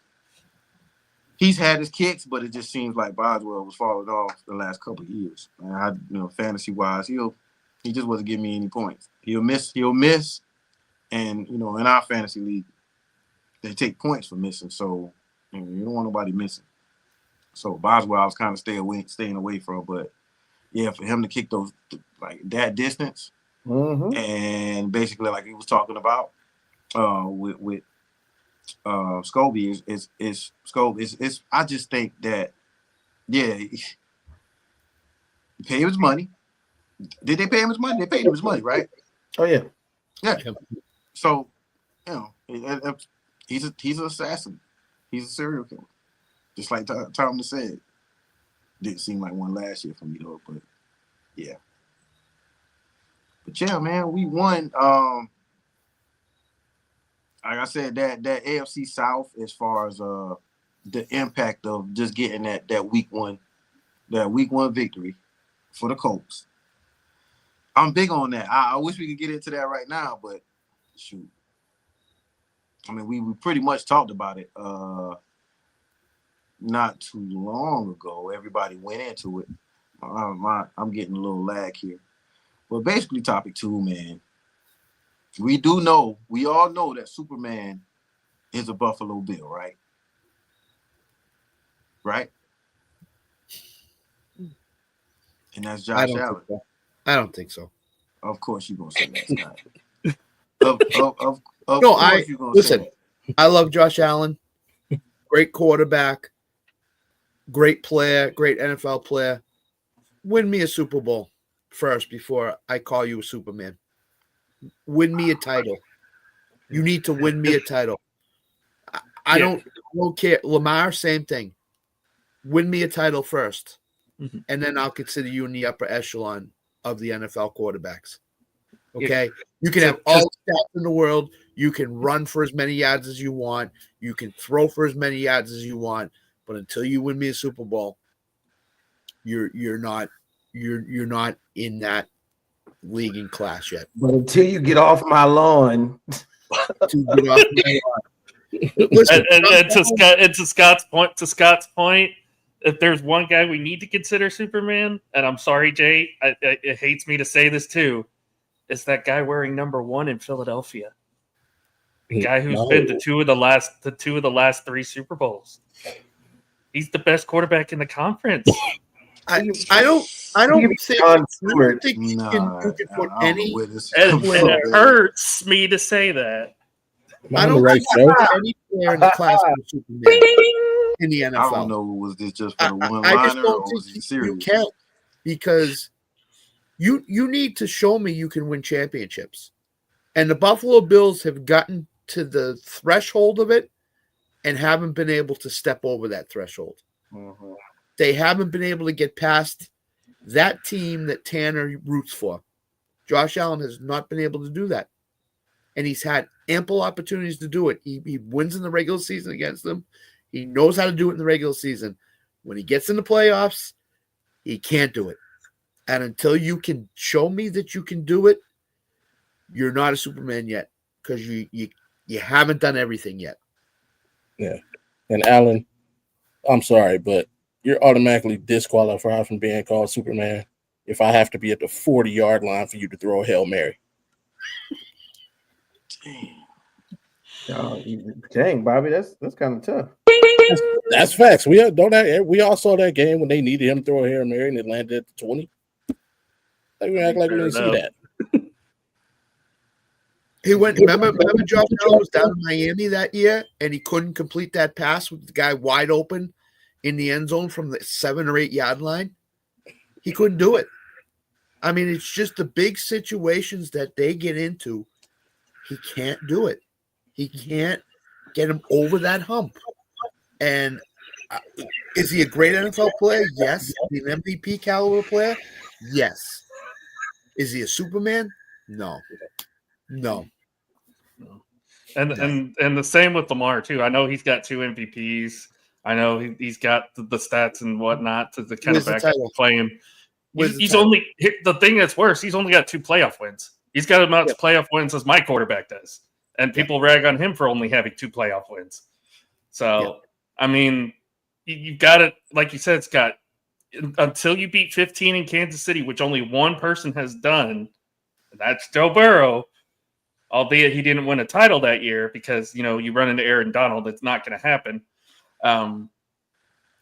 He's had his kicks, but it just seems like Boswell was falling off the last couple of years. And fantasy wise, he just wasn't giving me any points. He'll miss, and in our fantasy league, they take points for missing. So you don't want nobody missing. So Boswell, I was kind of staying away from. But yeah, for him to kick those like that distance, and basically like he was talking about with Scobie is Scobie. I just think that he paid him his money. Did they pay him his money? They paid him his money, right? Oh yeah. So he's an assassin. He's a serial killer, just like Tom said. Didn't seem like one last year for me though, but yeah. But yeah, man, we won. Like I said, that AFC South, as far as the impact of just getting that week 1 victory for the Colts. I'm big on that. I wish we could get into that right now, but shoot. I mean, we pretty much talked about it not too long ago. Everybody went into it. I'm getting a little lag here. But basically, topic 2, man. We all know that Superman is a Buffalo Bill, right? Right? And that's Josh Allen. I don't think so. Of course you're going to say that, Scott. Of No, course you're going to listen, say that. I love Josh Allen. Great quarterback. Great player. Great NFL player. Win me a Super Bowl first before I call you a Superman. Win me a title. You need to win me a title. I don't care. Lamar, same thing. Win me a title first, and then I'll consider you in the upper echelon of the NFL quarterbacks. Okay? You can have all the stats in the world. You can run for as many yards as you want. You can throw for as many yards as you want. But until you win me a Super Bowl, you're not in that league and class yet. But until you get off my lawn. Listen, and to Scott's point, if there's one guy we need to consider Superman, and I'm sorry, Jay, it hates me to say this too, it's that guy wearing number 1 in Philadelphia. The guy who's been to two of the last 3 Super Bowls. He's the best quarterback in the conference. I don't think you can put any. And it hurts me to say that. Am I on the right show? Any player in the class of Superman in the NFL. I don't know. Was this just for the one I just liner, don't or was he think serious? you can, because you need to show me you can win championships. And the Buffalo Bills have gotten to the threshold of it and haven't been able to step over that threshold. Mm-hmm. They haven't been able to get past that team that Tanner roots for. Josh Allen has not been able to do that. And he's had ample opportunities to do it. He wins in the regular season against them. He knows how to do it in the regular season. When he gets in the playoffs, he can't do it. And until you can show me that you can do it, you're not a Superman yet, because you haven't done everything yet. Yeah. And Alan, I'm sorry, but you're automatically disqualified from being called Superman if I have to be at the 40-yard line for you to throw a Hail Mary. Dang, Bobby, that's kind of tough. That's facts. We all saw that game when they needed him to throw a Hail Mary and it landed at the 20. We act like we didn't see that. He went. Remember, Josh Allen was down in Miami that year, and he couldn't complete that pass with the guy wide open in the end zone from the 7 or 8 yard line. He couldn't do it. I mean, it's just the big situations that they get into. He can't do it. He can't get him over that hump. And is he a great NFL player? Yes. Is he an MVP caliber player? Yes. Is he a Superman? No. And the same with Lamar too. I know he's got 2 MVPs. I know he's got the stats and whatnot to the kind of back playing. He's only the thing that's worse. He's only got 2 playoff wins. He's got as much playoff wins as my quarterback does, and people rag on him for only having 2 playoff wins. So I mean, you got it. Like you said, Scott. Until you beat 15 in Kansas City, which only one person has done, and that's Joe Burrow. Albeit he didn't win a title that year because, you run into Aaron Donald. It's not going to happen.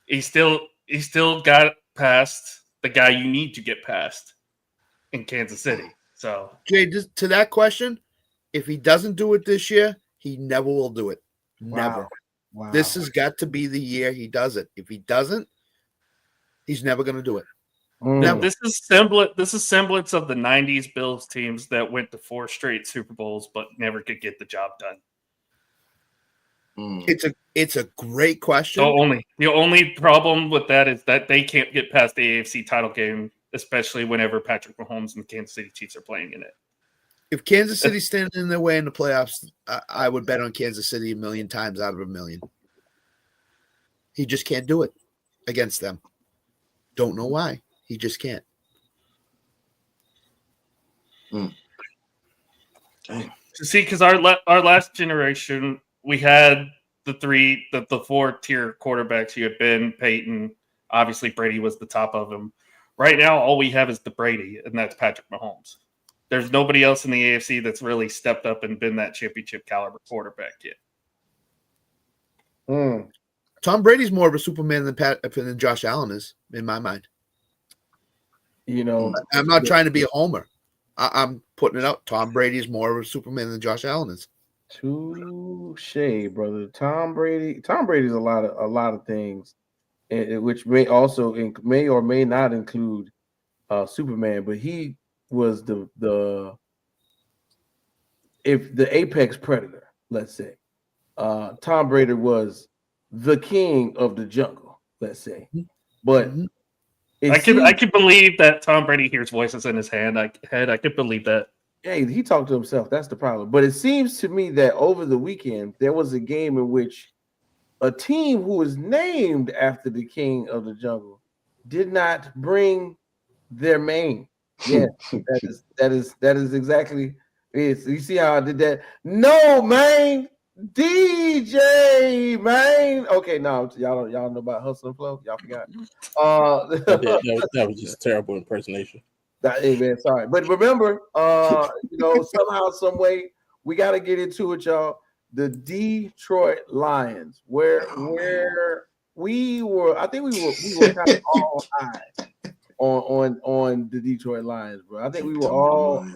He still got past the guy you need to get past in Kansas City. So, Jay, just to that question, if he doesn't do it this year, he never will do it. Never. Wow. This has got to be the year he does it. If he doesn't, he's never going to do it. Now, this is semblance of the 90s Bills teams that went to 4 straight Super Bowls but never could get the job done. It's a great question. The only problem with that is that they can't get past the AFC title game, especially whenever Patrick Mahomes and the Kansas City Chiefs are playing in it. If Kansas City's standing in their way in the playoffs, I would bet on Kansas City 1 million times out of 1 million. He just can't do it against them. Don't know why. He just can't. See, because our last generation, we had the 4-tier quarterbacks. You had Ben, Peyton. Obviously, Brady was the top of them. Right now, all we have is the Brady, and that's Patrick Mahomes. There's nobody else in the AFC that's really stepped up and been that championship caliber quarterback yet. Tom Brady's more of a Superman than Josh Allen is, in my mind. I'm not trying to be a homer. I'm putting it out. Tom Brady is more of a Superman than Josh Allen is. Touche, brother. Tom Brady's a lot of things, which may or may not include Superman, but he was the apex predator. Let's say Tom Brady was the king of the jungle. Let's say, but. I can believe that Tom Brady hears voices in his head. I could believe that. Hey, he talked to himself. That's the problem. But it seems to me that over the weekend, there was a game in which a team who was named after the king of the jungle did not bring their main. Yeah, that is exactly it. You see how I did that? No, man. DJ, man. Okay, no, y'all know about Hustle and Flow. Y'all forgot. That was just a terrible impersonation. Hey man, sorry, but remember, somehow, some way, we got to get into it, y'all. The Detroit Lions, where we were, I think we were kind of all eyes on the Detroit Lions, bro. I think we were all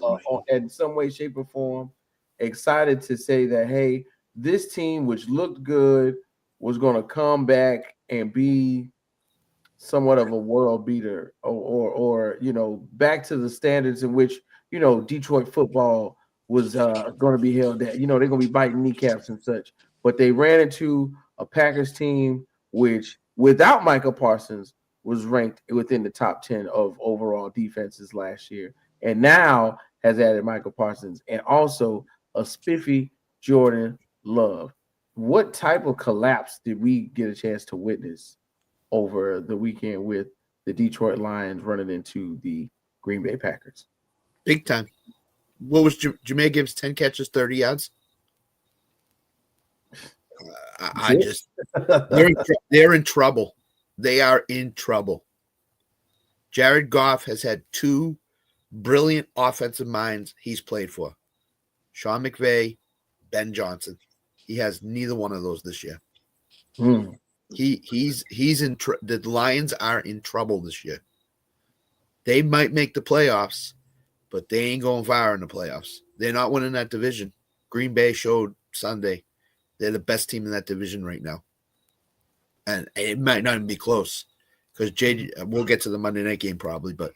in some way, shape, or form excited to say that, hey, this team, which looked good, was going to come back and be somewhat of a world beater, or back to the standards in which Detroit football was going to be held at. They're going to be biting kneecaps and such. But they ran into a Packers team which, without Micah Parsons, was ranked within the top 10 of overall defenses last year, and now has added Micah Parsons and also a spiffy Jordan Love. What type of collapse did we get a chance to witness over the weekend with the Detroit Lions running into the Green Bay Packers? Big time. What was Jameer Gibbs? 10 catches, 30 yards. They're in trouble. They are in trouble. Jared Goff has had 2 brilliant offensive minds he's played for. Sean McVay, Ben Johnson. He has neither one of those this year. He's in the Lions are in trouble this year. They might make the playoffs, but they ain't going far in the playoffs. They're not winning that division. Green Bay showed Sunday they're the best team in that division right now. And it might not even be close because we'll get to the Monday night game probably, but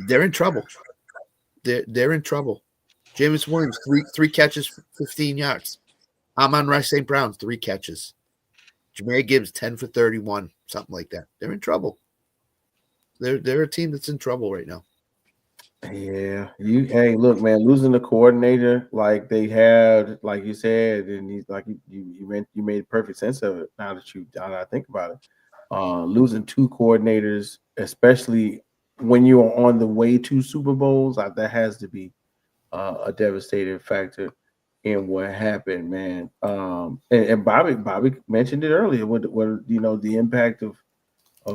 they're in trouble. They're in trouble. Jameis Williams, three catches, 15 yards. Amon-Ra St. Brown, 3 catches. Jameer Gibbs, 10 for 31, something like that. They're in trouble. They're a team that's in trouble right now. Yeah. Hey, look, man, losing the coordinator like they had, like you said, and he's like you made perfect sense of it now that I think about it. Losing 2 coordinators, especially when you're on the way to Super Bowls, that has to be a devastating factor in what happened, man. And Bobby mentioned it earlier with the impact of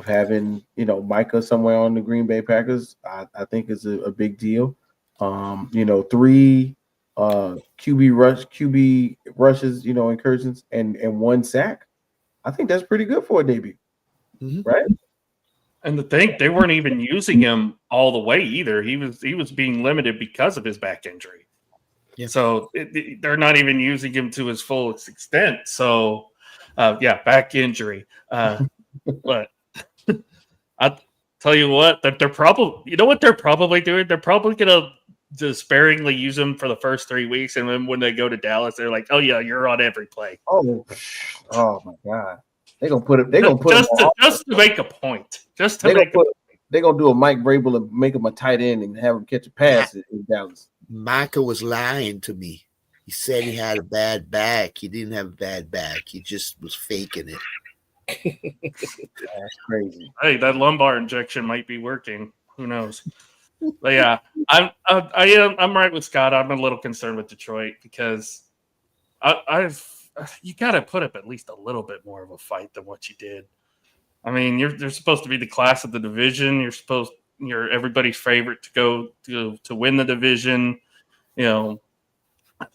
having Micah somewhere on the Green Bay Packers. I think is a big deal. 3 QB rushes, incursions, and 1 sack. I think that's pretty good for a debut, right? And to think they weren't even using him all the way either. He was being limited because of his back injury. Yeah. So they're not even using him to his full extent. So, back injury. But I tell you what, they're probably what they're probably doing. They're probably gonna just sparingly use him for the first 3 weeks, and then when they go to Dallas, they're like, "Oh yeah, you're on every play." Oh my God. They're gonna put it just to make a point. They're gonna do a Mike Vrabel and make him a tight end and have him catch a pass in Dallas. Micah was lying to me. He said he had a bad back. He didn't have a bad back. He just was faking it. That's crazy. Hey, that lumbar injection might be working. Who knows? But yeah, I'm right with Scott. I'm a little concerned with Detroit because you got to put up at least a little bit more of a fight than what you did. I mean, you're supposed to be the class of the division. You're everybody's favorite to go to win the division. I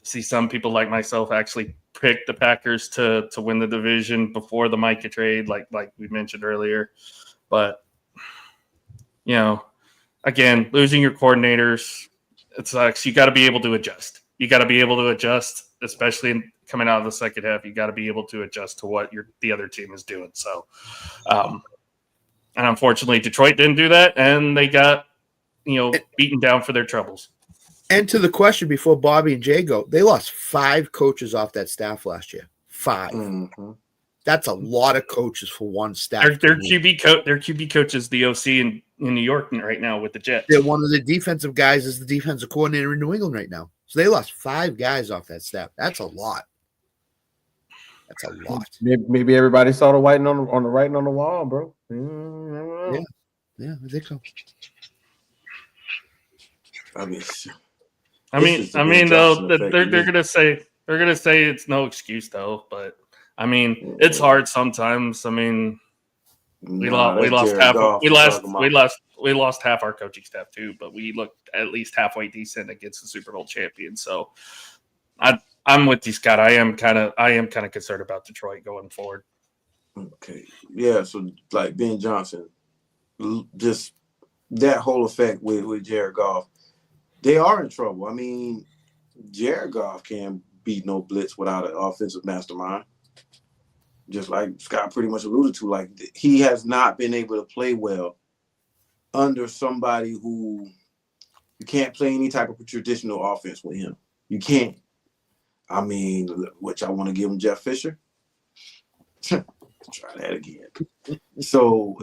see some people like myself actually pick the Packers to win the division before the Micah trade, like we mentioned earlier. But again, losing your coordinators, it sucks. You got to be able to adjust. Especially coming out of the second half. You got to be able to adjust to what the other team is doing. So, and unfortunately, Detroit didn't do that, and they got beaten down for their troubles. And to the question before Bobby and Jay go, they lost 5 coaches off that staff last year. 5. Mm-hmm. That's a lot of coaches for one staff. Their QB coach is the OC in New York right now with the Jets. They're one of the defensive guys is the defensive coordinator in New England right now. So they lost 5 guys off that staff. That's a lot. Maybe everybody saw the writing on the wall, bro. Yeah, I think so. I mean, though, they're gonna say it's no excuse though. But I mean, it's hard sometimes. I mean, we lost half our coaching staff too, but we looked at least halfway decent against the Super Bowl champion. So I'm with you, Scott. I am kind of concerned about Detroit going forward. Okay, yeah. So like Ben Johnson, just that whole effect with Jared Goff. They are in trouble. I mean, Jared Goff can beat no blitz without an offensive mastermind. Just like Scott pretty much alluded to, like he has not been able to play well under somebody who you can't play any type of traditional offense with him. You can't. I mean, which I want to give him Jeff Fisher. Try that again. So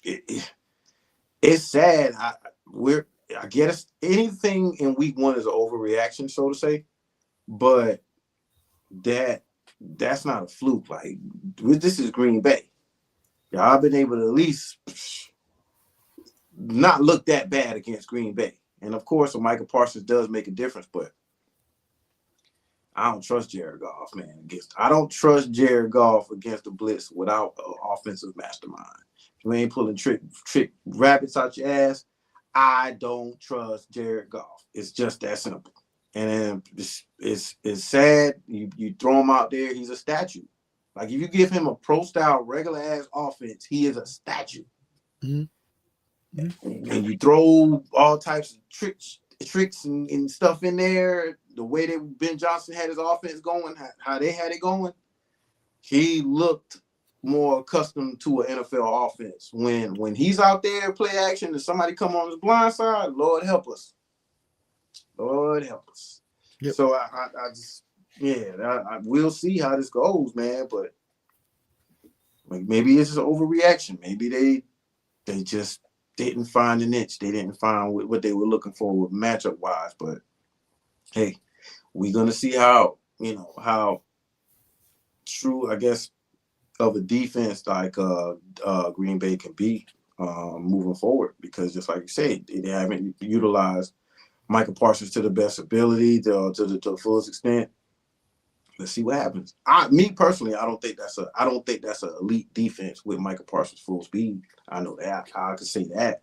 it's sad. I guess anything in week 1 is an overreaction, so to say, but that's not a fluke. Like this is Green Bay. Y'all been able to at least not look that bad against Green Bay. And of course, Michael Parsons does make a difference, but I don't trust Jared Goff, man. I don't trust Jared Goff against the blitz without an offensive mastermind. If you ain't pulling trick rabbits out your ass, I don't trust Jared Goff. It's just that simple. And it's sad. You throw him out there, he's a statue. Like if you give him a pro-style, regular-ass offense, he is a statue. Mm-hmm. And you throw all types of tricks and stuff in there, the way that Ben Johnson had his offense going, how they had it going, he looked more accustomed to an NFL offense. When he's out there play action and somebody come on his blind side, Lord help us. Lord help us. Yep. So I just we'll see how this goes, man. But like maybe it's just an overreaction. Maybe they just didn't find a niche. They didn't find what they were looking for with matchup wise. But hey, we're gonna see how true, I guess, of a defense like Green Bay can be moving forward. Because just like you said, they haven't utilized Michael Parsons to the best ability, to the fullest extent. Let's see what happens. Me personally, I don't think that's an elite defense with Michael Parsons full speed. I know that. I could say that.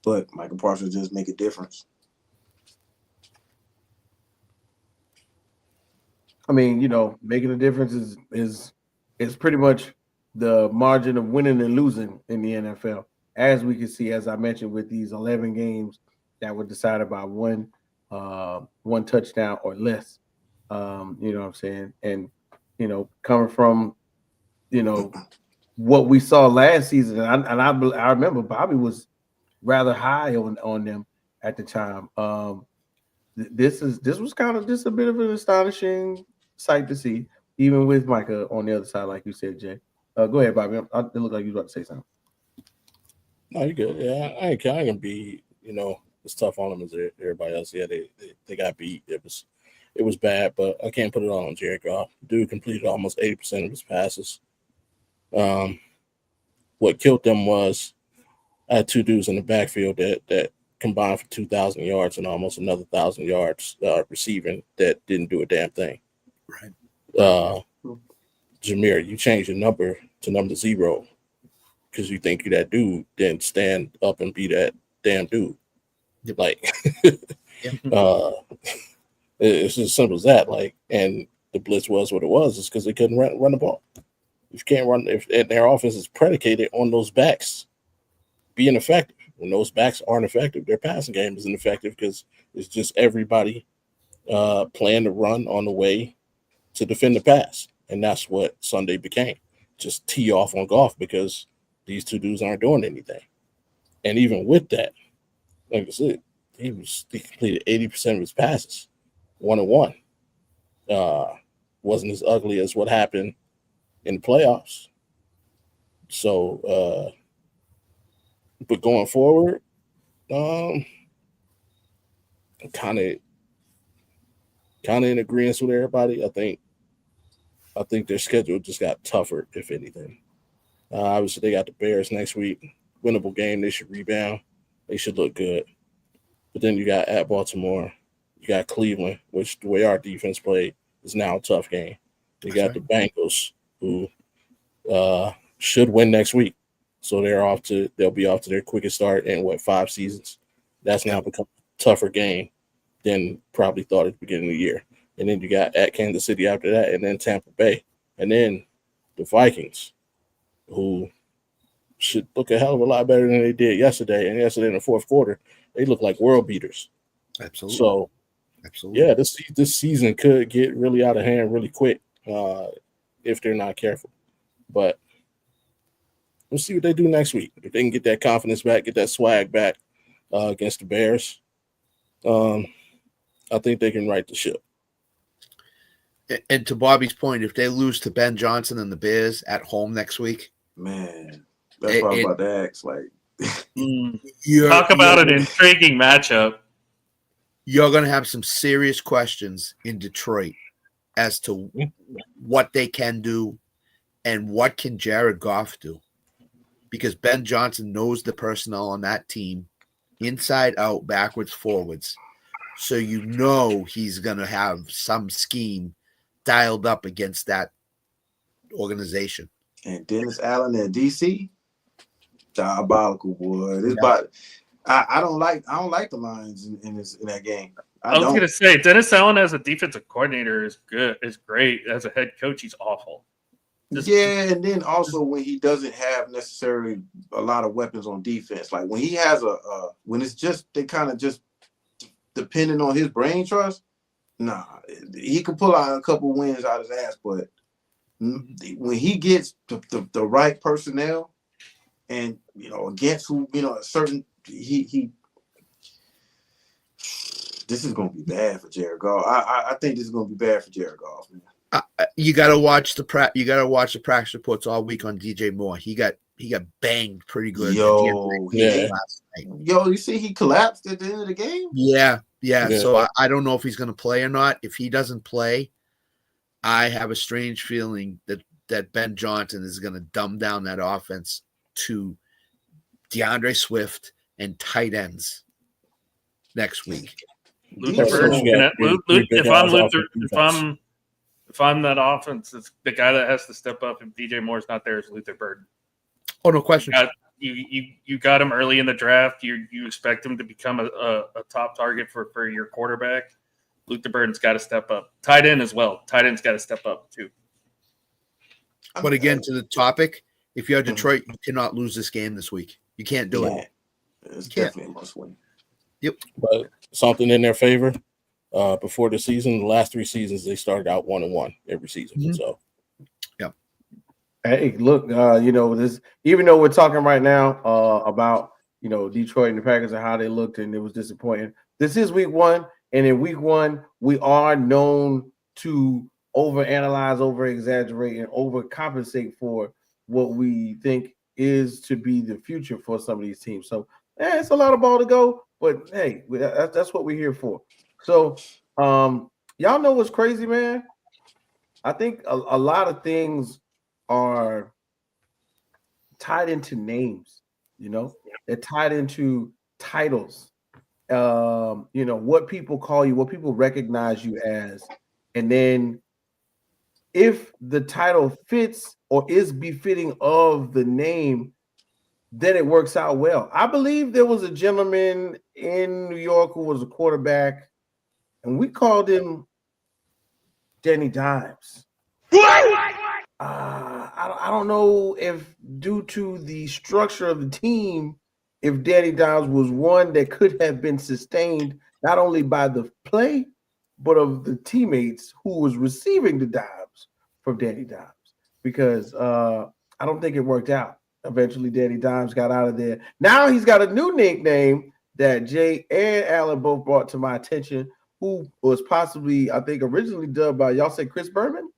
But Michael Parsons does make a difference. I mean, making a difference is pretty much the margin of winning and losing in the NFL. As we can see, as I mentioned, with these 11 games that were decided by one touchdown or less. You know what I'm saying? And, coming from, what we saw last season, and I remember Bobby was rather high on them at the time. This was kind of just a bit of an astonishing sight to see, even with Micah on the other side, like you said, Jay. Go ahead, Bobby. It looked like you were about to say something. No, you're good. Yeah, I ain't gonna be, as tough on them as everybody else. Yeah, they got beat. It was bad, but I can't put it all on Jared Goff. Dude completed almost 80% of his passes. What killed them was I had two dudes in the backfield that combined for 2,000 yards and almost another 1,000 yards receiving that didn't do a damn thing. Right. Jameer, you change your number to number 0 because you think you're that dude, then stand up and be that damn dude. Yep. Like, it's as simple as that. Like, and the blitz was what it was. It's because they couldn't run the ball. You can't run if their offense is predicated on those backs being effective. When those backs aren't effective, their passing game isn't effective because it's just everybody playing the run on the way to defend the pass. And that's what Sunday became. Just tee off on Goff because these two dudes aren't doing anything. And even with that, like I said, he completed 80% of his passes, 1-1. Wasn't as ugly as what happened in the playoffs. So, but going forward, kind of in agreement with everybody. I think their schedule just got tougher, if anything. Obviously, they got the Bears next week. Winnable game. They should rebound. They should look good. But then you got at Baltimore. You got Cleveland, which the way our defense played is now a tough game. You got the Bengals, who should win next week. So they'll be off to their quickest start in 5 seasons. That's now become a tougher game than probably thought at the beginning of the year. And then you got at Kansas City after that, and then Tampa Bay, and then the Vikings, who should look a hell of a lot better than they did yesterday. And yesterday in the fourth quarter, they look like world beaters. Absolutely. So Absolutely. Yeah, this season could get really out of hand really quick if they're not careful. But we'll see what they do next week. If they can get that confidence back, get that swag back against the Bears, I think they can right the ship. And to Bobby's point, if they lose to Ben Johnson and the Bears at home next week, man, that's what I was about to ask. Like, talk about an intriguing matchup. You're going to have some serious questions in Detroit as to what they can do and what can Jared Goff do, because Ben Johnson knows the personnel on that team inside out, backwards, forwards. So he's going to have some scheme dialed up against that organization. And Dennis Allen and DC, diabolical, boy. This about I don't like the Lions in that game. I was gonna say Dennis Allen as a defensive coordinator is great. As a head coach, he's awful. And then also when he doesn't have necessarily a lot of weapons on defense, like when he has when it's just they kind of just depending on his brain trust. Nah, he can pull out a couple wins out his ass, but when he gets the right personnel and against who a certain he this is gonna be bad for Jared Goff. I think this is gonna be bad for Jared Goff, man. You gotta watch the practice reports all week on DJ Moore. He got banged pretty good. Last night. You see he collapsed at the end of the game? Yeah. So I don't know if he's gonna play or not. If he doesn't play, I have a strange feeling that Ben Johnson is gonna dumb down that offense to DeAndre Swift and tight ends next week. If I'm that offense, it's the guy that has to step up. If DJ Moore's not there, is Luther Burden. Oh, no question. You got him early in the draft. You expect him to become a top target for your quarterback. Luther Burden's got to step up. Tight end as well. Tight end's got to step up too. But again, to the topic, if you're Detroit, you cannot lose this game this week. You can't do it. It's definitely a must win. Yep. But something in their favor. Before the season, the last 3 seasons, they started out 1-1 every season. Mm-hmm. So, yeah. Hey, look, this, even though we're talking right now about Detroit and the Packers and how they looked and it was disappointing. This is week 1, and in week 1, we are known to overanalyze, over-exaggerate, and overcompensate for what we think is to be the future for some of these teams. So, it's a lot of ball to go, but hey, that's what we're here for. So, y'all know what's crazy, man? I think a lot of things are tied into names, they're tied into titles, what people call you, what people recognize you as. And then if the title fits or is befitting of the name, then it works out well. I believe there was a gentleman in New York who was a quarterback, and we called him Danny Dimes. I don't know if due to the structure of the team, if Danny Dimes was one that could have been sustained not only by the play, but of the teammates who was receiving the dimes from Danny Dimes. Because I don't think it worked out. Eventually, Danny Dimes got out of there. Now he's got a new nickname that Jay and Alan both brought to my attention, who was possibly, I think, originally dubbed by, y'all say Chris Berman?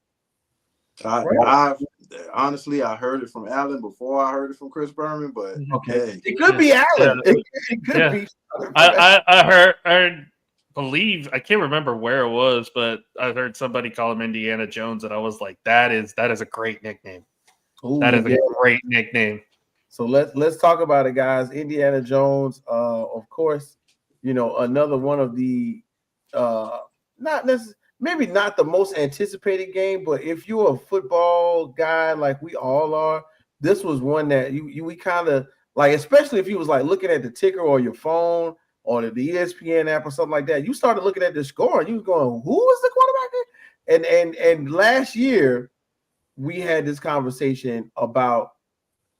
Honestly, I heard it from Alan before I heard it from Chris Berman, but okay. It could be Alan. Yeah. It could be. I believe, I can't remember where it was, but I heard somebody call him Indiana Jones, and I was like, that is a great nickname. Ooh, that is a great nickname. So let's talk about it, guys. Indiana Jones, of course, another one of the maybe not the most anticipated game, but if you're a football guy like we all are, this was one that we kind of like, especially if you was like looking at the ticker or your phone or the ESPN app or something like that. You started looking at the score and you was going, who is the quarterback? And last year we had this conversation about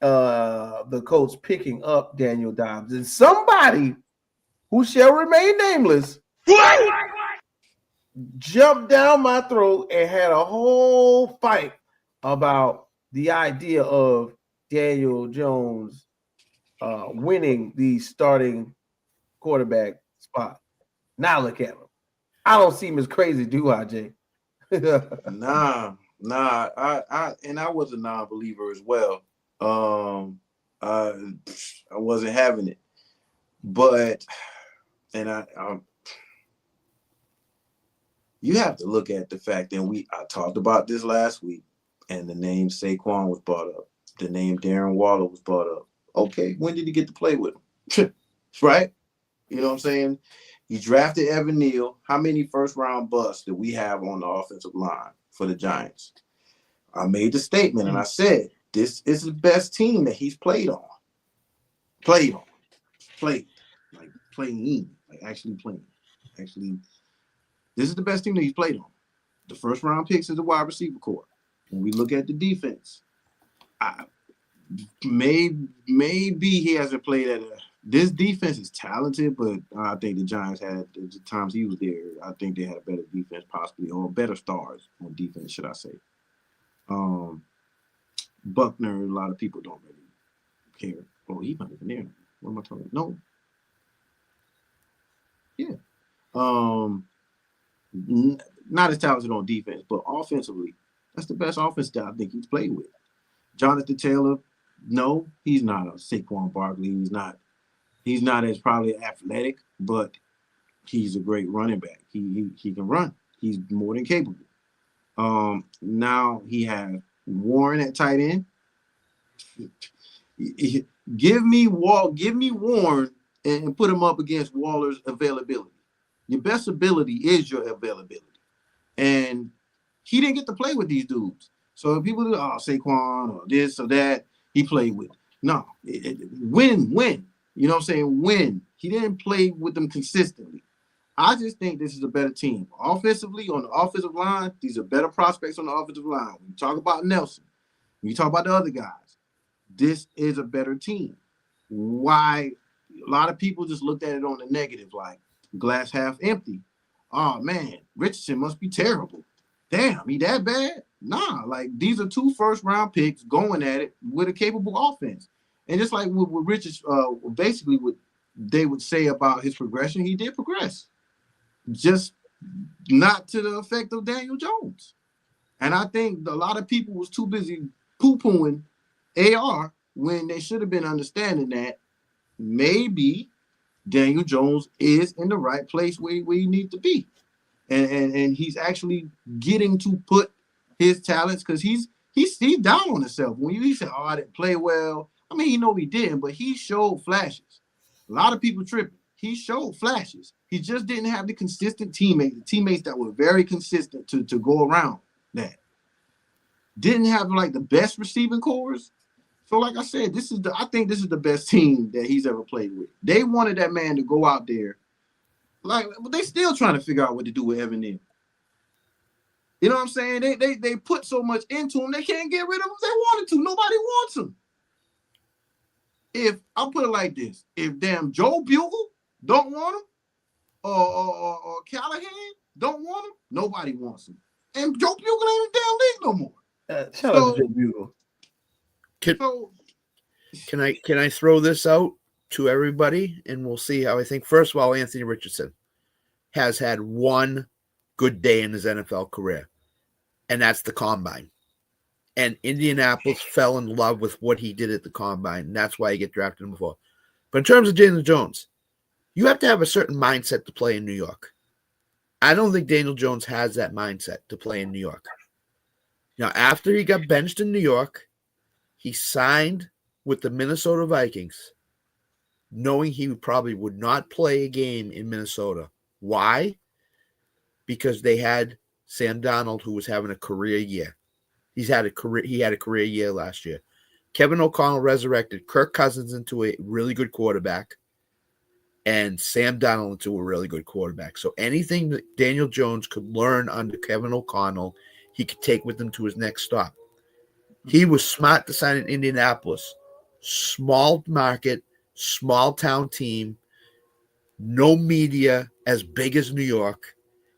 the Colts picking up Daniel Dimes, and somebody who shall remain nameless jumped down my throat and had a whole fight about the idea of Daniel Jones winning the starting quarterback spot. Now look at him. I don't seem as crazy, do I, Jay? Nah. I was a non-believer as well. I wasn't having it, but you have to look at the fact that I talked about this last week, and the name Saquon was brought up. The name Darren Waller was brought up. Okay, when did he get to play with him? Right? You know what I'm saying? He drafted Evan Neal. How many first-round busts did we have on the offensive line for the Giants? I made the statement, and I said, this is the best team that he's played on. Like playing. Like actually playing. Actually, this is the best team that he's played on. The first-round picks is the wide receiver core. When we look at the defense, maybe he hasn't played at this defense is talented, but I think the Giants had, the times he was there, I think they had a better defense possibly, or better stars on defense, should I say. Buckner, a lot of people don't really care. Oh, he's not even there. What am I talking about? No. Yeah. Not as talented on defense, but offensively, that's the best offense that I think he's played with. Jonathan Taylor, no, he's not a Saquon Barkley. He's not as probably athletic, but he's a great running back. He can run. He's more than capable. Now he has Warren at tight end. Give me Warren and put him up against Waller's availability. Your best ability is your availability. And he didn't get to play with these dudes. So if people do, Saquon or this or that, he played with. No, win. You know what I'm saying? Win. He didn't play with them consistently. I just think this is a better team. Offensively, on the offensive line, these are better prospects on the offensive line. When you talk about Nelson, when you talk about the other guys, this is a better team. Why? A lot of people just looked at it on the negative, like glass half empty. Oh, man, Richardson must be terrible. Damn, he that bad? Nah, like these are 2 first-round picks going at it with a capable offense. And just like with Richards, basically what they would say about his progression, he did progress. Just not to the effect of Daniel Jones. And I think a lot of people was too busy poo-pooing AR when they should have been understanding that maybe Daniel Jones is in the right place where he needs to be. And he's actually getting to put his talents, because he's down on himself. When he said, I didn't play well, I mean, he didn't, but he showed flashes. A lot of people tripping. He showed flashes. He just didn't have the consistent teammates that were very consistent to go around that. Didn't have like the best receiving cores. So like I said, I think this is the best team that he's ever played with. They wanted that man to go out there. Like, but they still trying to figure out what to do with Evan Neal. You know what I'm saying? They put so much into him, they can't get rid of him if they wanted to. Nobody wants him. If I'll put it like this, if damn Joe Bugle don't want him, or Callahan don't want him, nobody wants him. And Joe Bugle ain't in the damn league no more. Shout out to Joe Bugle. Can I throw this out to everybody, and we'll see how I think. First of all, Anthony Richardson has had one good day in his NFL career, and that's the Combine. And Indianapolis fell in love with what he did at the Combine, and that's why he get drafted before. But in terms of Daniel Jones, you have to have a certain mindset to play in New York. I don't think Daniel Jones has that mindset to play in New York. Now, after he got benched in New York, he signed with the Minnesota Vikings, knowing he probably would not play a game in Minnesota. Why? Because they had Sam Darnold, who was having a career year. He had a career year last year. Kevin O'Connell resurrected Kirk Cousins into a really good quarterback, and Sam Darnold into a really good quarterback. So anything that Daniel Jones could learn under Kevin O'Connell, he could take with him to his next stop. He was smart to sign in Indianapolis. Small market, small town team, no media as big as New York.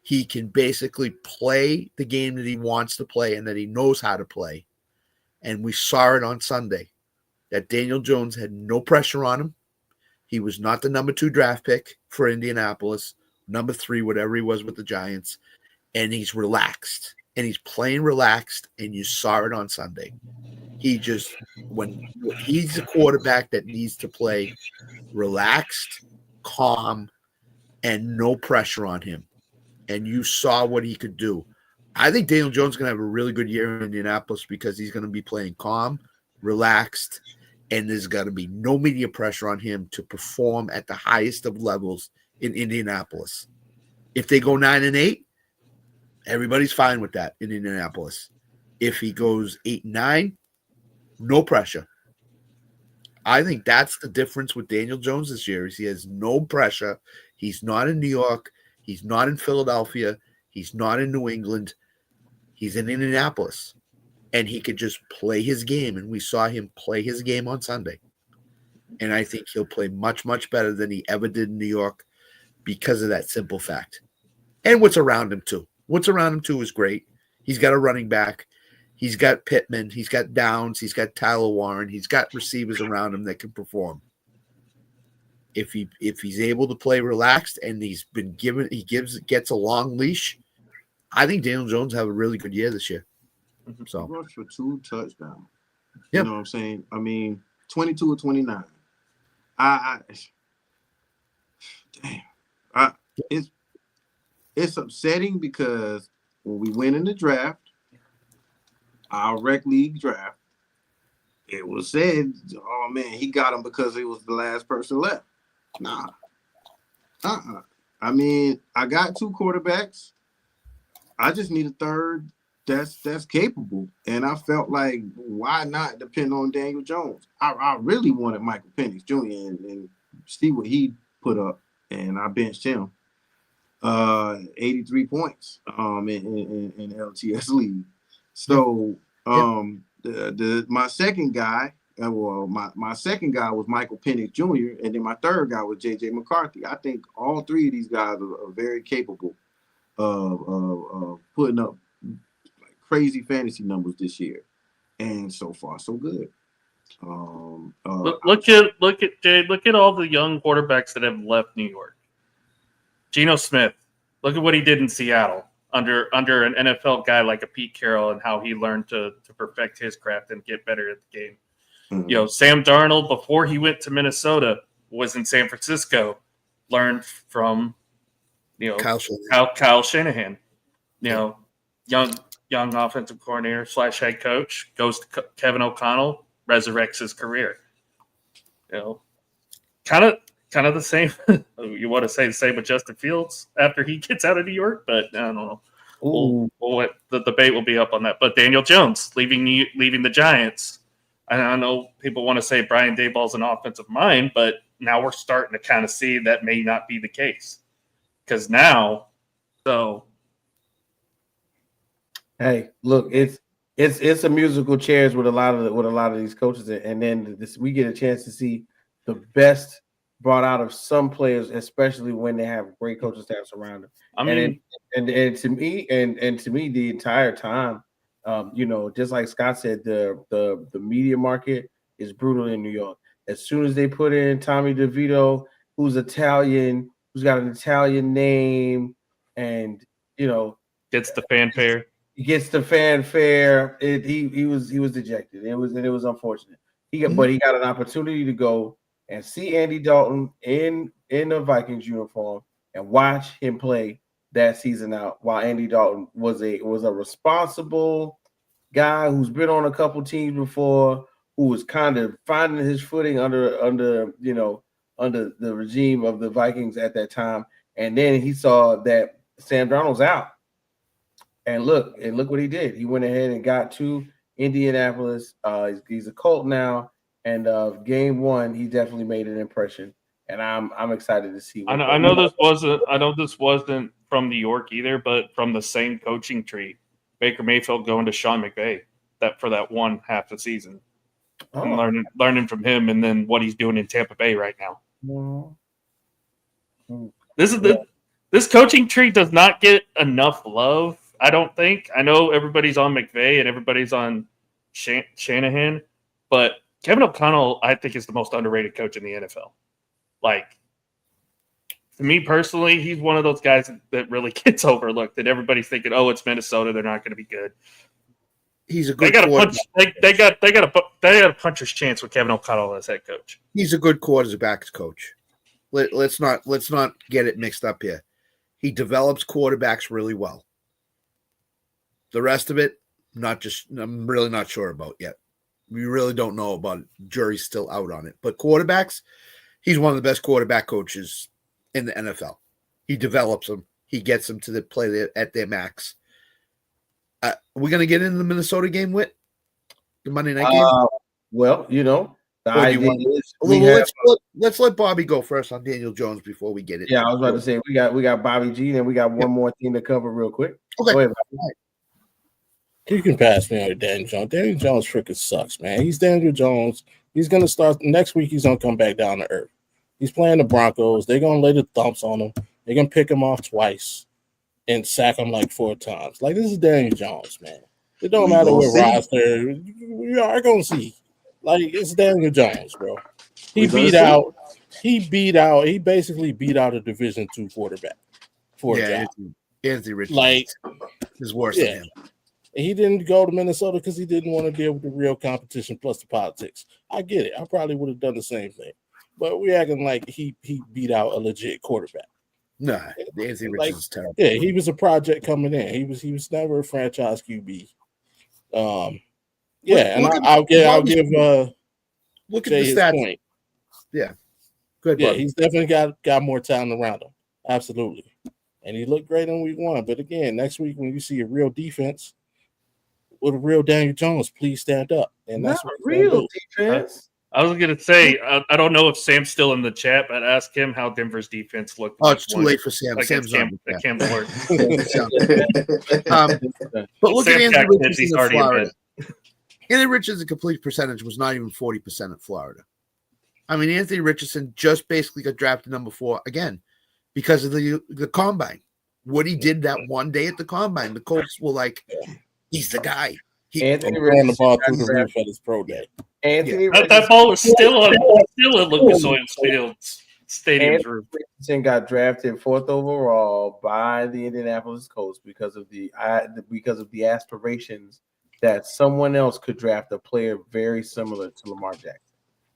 he can basically play the game that he wants to play and that he knows how to play. And we saw it on Sunday that Daniel Jones had no pressure on him. He was not the number 2 draft pick for Indianapolis, number 3, whatever he was with the Giants. And he's relaxed. And he's playing relaxed, and you saw it on Sunday. When he's a quarterback that needs to play relaxed, calm, and no pressure on him. And you saw what he could do. I think Daniel Jones is going to have a really good year in Indianapolis because he's going to be playing calm, relaxed, and there's going to be no media pressure on him to perform at the highest of levels in Indianapolis. If they go 9-8, everybody's fine with that in Indianapolis. If he goes 8-9, no pressure. I think that's the difference with Daniel Jones this year is he has no pressure. He's not in New York. He's not in Philadelphia. He's not in New England. He's in Indianapolis. And he could just play his game. And we saw him play his game on Sunday. And I think he'll play much, much better than he ever did in New York because of that simple fact. And what's around him, too. What's around him, too, is great. He's got a running back. He's got Pittman. He's got Downs. He's got Tyler Warren. He's got receivers around him that can perform. If he's able to play relaxed and gets a long leash, I think Daniel Jones have a really good year this year. So he rushed for 2 touchdowns. Yep. You know what I'm saying? I mean, 22 or 29. It's upsetting because when we went in the draft, our RecLeague draft, it was said, oh man, he got him because he was the last person left. Nah. I mean, I got 2 quarterbacks. I just need a third that's capable. And I felt like, why not depend on Daniel Jones? I really wanted Michael Penix Jr. and see what he put up. And I benched him. 83 points in LTS league. So my second guy, my second guy was Michael Penix Jr. and then my third guy was JJ McCarthy. I think all 3 of these guys are very capable of putting up like crazy fantasy numbers this year, and so far so good. Look at Jay. Look at all the young quarterbacks that have left New York. Geno Smith. Look at what he did in Seattle under an NFL guy like a Pete Carroll and how he learned to perfect his craft and get better at the game. Mm-hmm. You know, Sam Darnold, before he went to Minnesota, was in San Francisco, learned from, you know, Kyle Shanahan. You know, young offensive coordinator / head coach, goes to Kevin O'Connell, resurrects his career. You know, kind of the same. You want to say the same with Justin Fields after he gets out of New York, but I don't know. The debate will be up on that. But Daniel Jones leaving the Giants. I know people want to say Brian Daboll's an offensive mind, but now we're starting to kind of see that may not be the case. Because now, hey, look, it's a musical chairs with a lot of these coaches, and then we get a chance to see the best brought out of some players, especially when they have great coaching staffs around them. I mean, and to me, the entire time, you know, just like Scott said, the media market is brutal in New York. As soon as they put in Tommy DeVito, who's Italian, who's got an Italian name, and you know, gets the fanfare. He gets the fanfare. He was dejected. It was unfortunate. But he got an opportunity to go and see Andy Dalton in a Vikings uniform and watch him play that season out. While Andy Dalton was a responsible guy who's been on a couple teams before, who was kind of finding his footing under the regime of the Vikings at that time. And then he saw that Sam Darnold's out. And look what he did. He went ahead and got to Indianapolis. He's a Colt now. And game 1, he definitely made an impression. And I'm excited to see. I know this wasn't from New York either, but from the same coaching tree, Baker Mayfield going to Sean McVay for that one half the season. And learning from him, and then what he's doing in Tampa Bay right now. Mm-hmm. This This coaching tree does not get enough love, I don't think. I know everybody's on McVay and everybody's on Shanahan, but Kevin O'Connell, I think, is the most underrated coach in the NFL. Like, to me personally, he's one of those guys that really gets overlooked. That everybody's thinking, "Oh, it's Minnesota; they're not going to be good." He's a good. They got a puncher's chance with Kevin O'Connell as head coach. He's a good quarterbacks coach. Let's not get it mixed up here. He develops quarterbacks really well. The rest of it, I'm really not sure about yet. We really don't know about it. Jury's still out on it. But quarterbacks, he's one of the best quarterback coaches in the NFL. He develops them. He gets them to play at their max. We're going to get into the Minnesota game, Whit? The Monday night game? Well, the idea is let's let Bobby go first on Daniel Jones before we get it. Yeah, I was about to say we got Bobby G, and we got one more thing to cover real quick. Okay. Go ahead, You can pass me on Daniel Jones. Daniel Jones freaking sucks, man. He's Daniel Jones. He's going to start next week. He's going to come back down to earth. He's playing the Broncos. They're going to lay the thumps on him. They're going to pick him off twice and sack him like 4 times. Like, this is Daniel Jones, man. It don't matter what roster. We are going to see. Like, it's Daniel Jones, bro. He basically beat out a Division II quarterback for a job. Anthony Richardson like, is worse than him. He didn't go to Minnesota because he didn't want to deal with the real competition plus the politics. I get it. I probably would have done the same thing. But we acting like he beat out a legit quarterback. Nah, Anthony Richardson's terrible. Yeah, he was a project coming in. He was never a franchise QB. I'll give look at Jay the his stats. point. Yeah, good. Yeah, he's definitely got more talent around him. Absolutely, and he looked great in week 1. But again, next week when you see a real defense with a real Daniel Jones, please stand up. And that's not real defense. I was going to say, I don't know if Sam's still in the chat, but ask him how Denver's defense looked. Oh, it's too late for Sam. Sam's on. Cam Ward. But look at Anthony Richardson in Florida. In. Anthony Richardson's complete percentage was not even 40% at Florida. I mean, Anthony Richardson just basically got drafted number 4 again because of the combine. What he did that one day at the combine, the Colts were like, he's the guy. Anthony ran the ball through the roof at his pro day. That ball was still on Lucas Oil Fields Stadium's roof. Richardson got drafted 4th overall by the Indianapolis Colts because of the aspirations that someone else could draft a player very similar to Lamar Jackson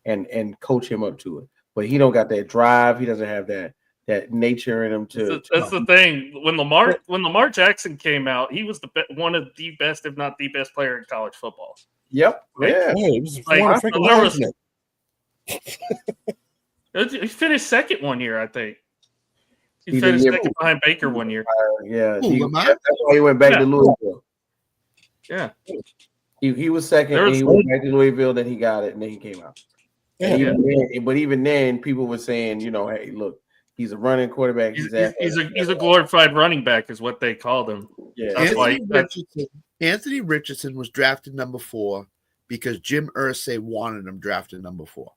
and coach him up to it. But he don't got that drive. He doesn't have that nature in him That's the thing. When Lamar Jackson came out, he was one of the best, if not the best player in college football. Yep. Right? Yeah. He finished second one year, I think. He finished second behind Baker one year. Yeah. That's why he went back to Louisville. Yeah. He was second, and he went back to Louisville, then he got it, and then he came out. But even then, people were saying, hey, look, he's a running quarterback. He's a glorified running back, is what they called him. Yeah. Anthony Richardson was drafted number 4 because Jim Irsay wanted him drafted number 4.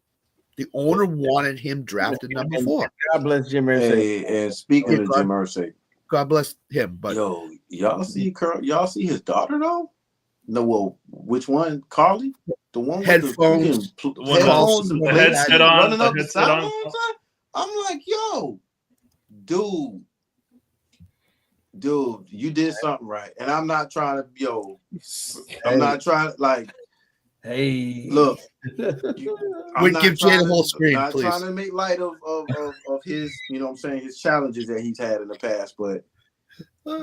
The owner wanted him drafted number 4. God bless Jim Irsay. Hey, and speaking of Jim Irsay, God bless him. But y'all see his daughter though? No, well, which one? Carly, the one with headphones, the headset on, running up the sideline. I'm like, yo, dude, you did something right, and I'm not trying to, I'm not trying to look. We give Jay the whole screen, not please. Trying to make light of his, his challenges that he's had in the past, but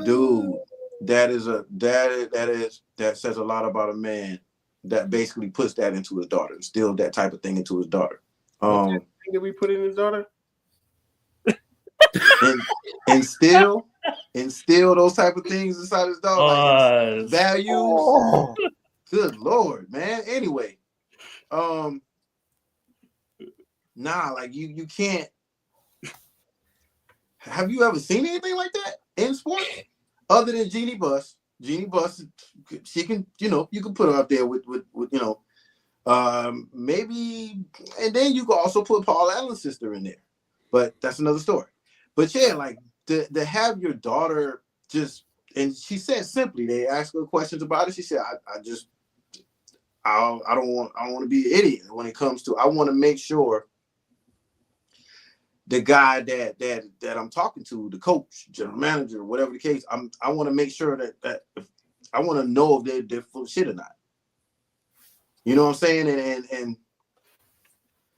dude, that says a lot about a man that basically puts that into his daughter, instilled that type of thing into his daughter. Did we put in his daughter? Instill those type of things inside his daughter, like values. Good Lord, man. Anyway, you can't. Have you ever seen anything like that in sports other than Jeannie Buss? Jeannie Buss, she can, you can put her up there with maybe, and then you can also put Paul Allen's sister in there, but that's another story. But yeah, to have your daughter just, and she said simply, they asked her questions about it. She said, I don't want to be an idiot when it comes to, I want to make sure the guy that I'm talking to, the coach, general manager, whatever the case, I want to make sure that if, I want to know if they're full of shit or not. You know what I'm saying? And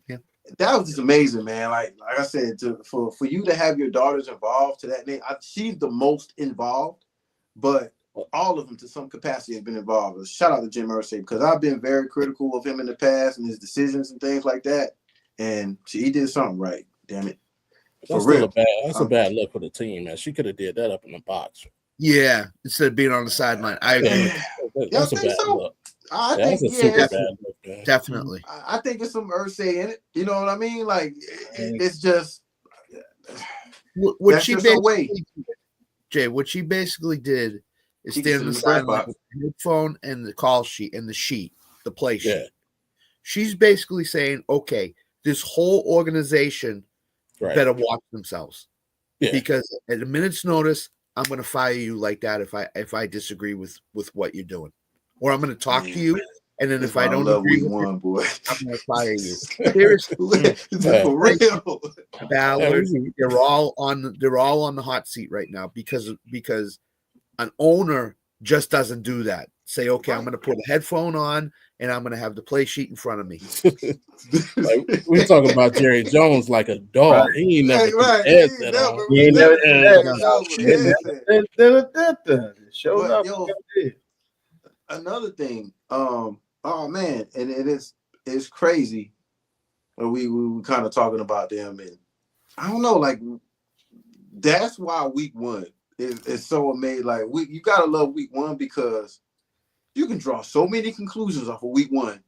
yeah, that was just amazing, man. Like I said, for you to have your daughters involved to that name, she's the most involved, but all of them to some capacity have been involved. Shout out to Jim Irsay, because I've been very critical of him in the past and his decisions and things like that. And he did something right. Damn it. That's still a bad look for the team, man. She could have did that up in the box. Yeah, instead of being on the sideline. I agree. That's a bad look. I think, bad look, man. Definitely. I think it's some Irsay in it. You know what I mean? Like, it's just what she basically did, Jay, what she basically did is stand on the sideline with the headphone and the call sheet and the sheet, the play sheet. Yeah. She's basically saying, okay, this whole organization better watch themselves. Yeah. Because at a minute's notice, I'm going to fire you like that if I disagree with what you're doing. Or I'm going to talk to you, and then if I don't agree with you, boy, I'm going to fire you. Seriously. For real. Ballard, they're all on the hot seat right now because an owner just doesn't do that. Say, okay, I'm going to put a headphone on and I'm going to have the play sheet in front of me. Like, we're talking about Jerry Jones like a dog. Right. He ain't never showed up. Another thing, oh man, and it's crazy. We kind of talking about them, and I don't know, like that's why week one is so amazing. Like you gotta love week one because you can draw so many conclusions off of week one.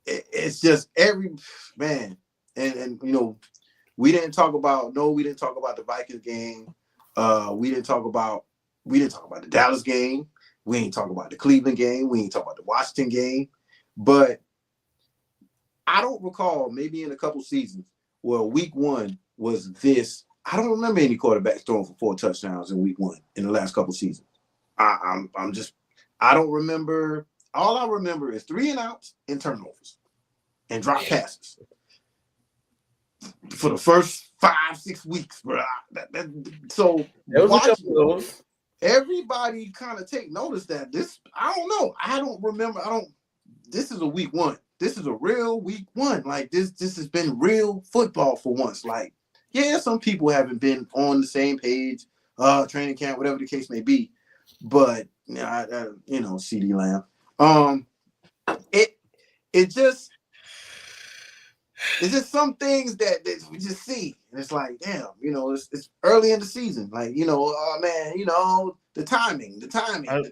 It's just every man, and you know, we didn't talk about the Vikings game. We didn't talk about the Dallas game. We ain't talk about the Cleveland game. We ain't talk about the Washington game. But I don't recall, maybe in a couple seasons, where week one was this. I don't remember any quarterbacks throwing for 4 touchdowns in week one in the last couple seasons. I don't remember. All I remember is 3 and outs and turnovers and drop passes for the first 5-6 weeks, bro. So everybody kind of take notice that this. I don't know. I don't remember. This is a week one. This is a real week one. Like this has been real football for once. Like, yeah, some people haven't been on the same page, training camp, whatever the case may be. But you know, CD Lamb. It's just some things that we just see. And it's like, damn, you know, it's early in the season. Like, you know, oh man, you know, the timing. I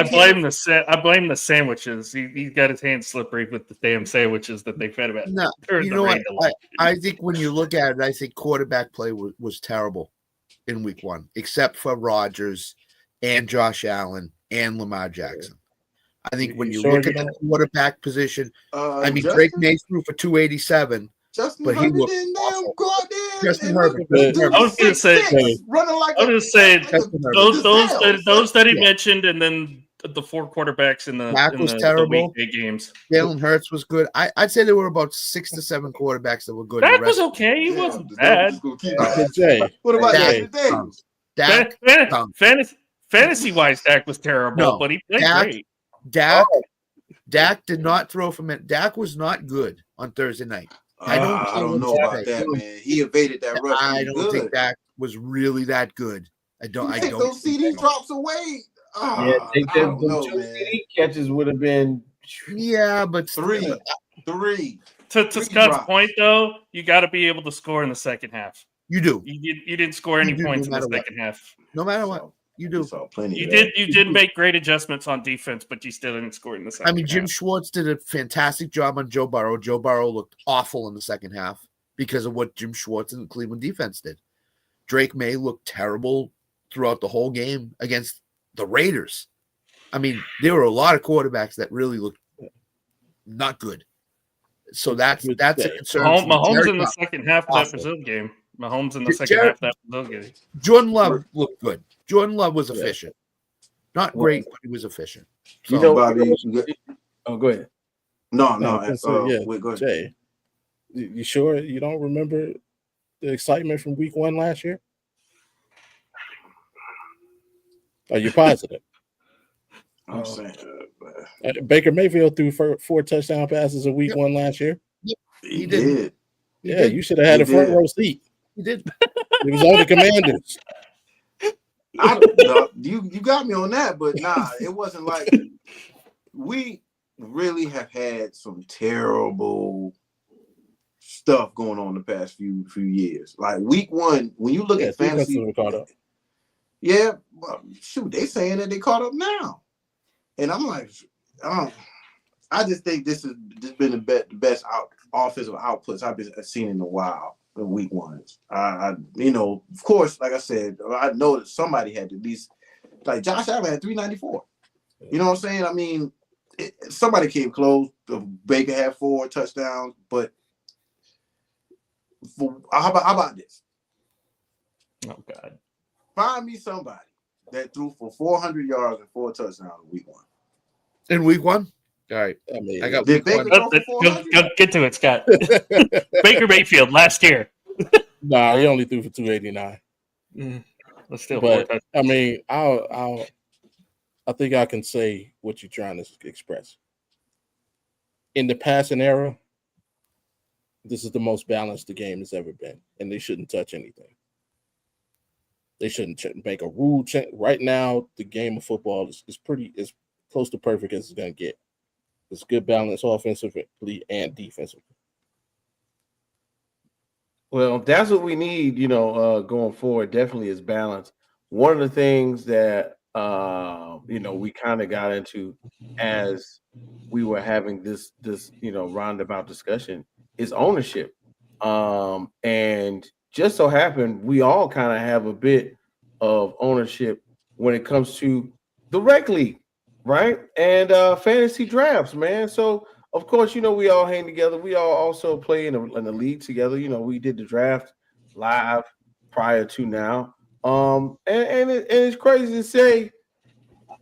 blame the sandwiches. He got his hands slippery with the damn sandwiches that they fed him at. No, you know what? I think when you look at it, I think quarterback play was terrible in week one, except for Rodgers and Josh Allen and Lamar Jackson. I think when you look at the quarterback position, I mean, Drake May threw for 287, but he looked awful. Justin Herbert. I was going to say, those that he mentioned, and then the 4 quarterbacks in the terrible. The week games. Jalen Hurts was good. I'd say there were about 6 to 7 quarterbacks that were good. That was okay. He wasn't bad. What about Dak? Fantasy-wise, Dak was terrible, but he played great. Dak did not throw from it. Dak was not good on Thursday night. I don't know about that, man. He evaded that rush. I don't think Dak was really that good. I don't. Those CD drops away. Take them 2 CD catches would have been. Yeah, but 3. To Scott's point, though, you got to be able to score in the second half. You do. You didn't score any points in the second half. No matter what. You do. You did make great adjustments on defense, but you still didn't score in the second half. I mean, Jim Schwartz did a fantastic job on Joe Burrow. Joe Burrow looked awful in the second half because of what Jim Schwartz and the Cleveland defense did. Drake May looked terrible throughout the whole game against the Raiders. I mean, there were a lot of quarterbacks that really looked not good. So that's a concern. Mahomes in the second half of that Brazil game. Mahomes in the second half. That was good. Jordan Love looked good. Jordan Love was efficient. Not great, but he was efficient. So, you know, Bobby. Go ahead. No. Yeah, go ahead. Jay, you sure you don't remember the excitement from week 1 last year? Are you positive? I'm saying Baker Mayfield threw 4 touchdown passes in week 1 last year. he did. Yeah, you should have had a front row seat. He did. It was on the Commanders. You got me on that, but nah, it wasn't like we really have had some terrible stuff going on the past few years. Like week 1, when you look at fantasy, caught up. Yeah, well, shoot, they saying that they caught up now, and I'm like, I just think this been the best offensive outputs I've seen in a while. In week 1, of course, like I said, I know that somebody had at least, like Josh Allen had 394. You know what I'm saying? I mean, somebody came close. Baker had 4 touchdowns, but how about this? Oh God! Find me somebody that threw for 400 yards and 4 touchdowns in week 1. In week 1? All right. I mean, I got Did Baker throw for 400? Go get to it, Scott. Baker Mayfield last year. Nah, he only threw for 289. Let's still. But I mean, I think I can say what you're trying to express. In the passing era, this is the most balanced the game has ever been, and they shouldn't touch anything. They shouldn't make a rule change. Right now, the game of football is as close to perfect as it's going to get. It's good balance offensively and defensively. Well, that's what we need, going forward. Definitely is balance. One of the things that we kind of got into as we were having this roundabout discussion is ownership. And just so happened we all kind of have a bit of ownership when it comes to the RecLeague, right? And fantasy drafts, man. So of course, we all hang together. We all also play in the league together. We did the draft live prior to now. And it's crazy to say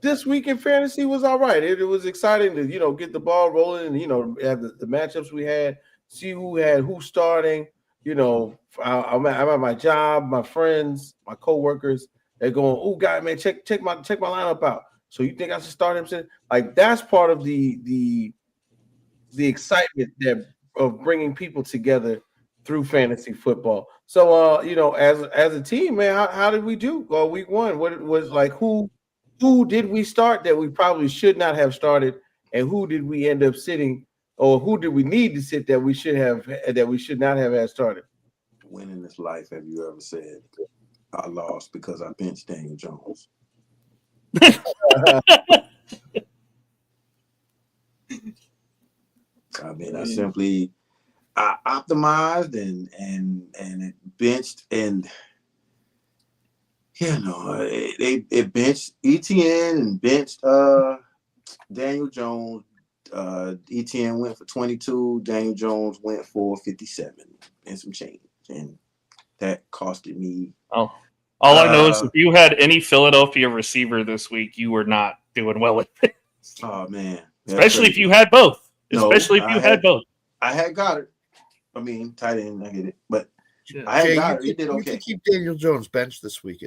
this week in fantasy was all right. It was exciting to, get the ball rolling and, have the matchups we had, see who's starting. I'm at my job, my friends, my coworkers, they're going, oh, God, man, check my lineup out. So you think I should start him? Like, that's part of the excitement of bringing people together through fantasy football. So, as a team, man, how did we do week 1? What was like, who did we start that we probably should not have started, and who did we end up sitting, or who did we need to sit that we should not have had started? When in this life have you ever said, I lost because I benched Daniel Jones? I mean, I optimized and it benched, and it benched ETN and benched Daniel Jones. ETN went for 22. Daniel Jones went for 57 and some change, and that costed me. Oh, all I know is if you had any Philadelphia receiver this week, you were not doing well with it. Oh man, especially if you had both. I had Goddard. I mean, tight end, I get it, but I had Goddard. He did okay. You can keep Daniel Jones benched this week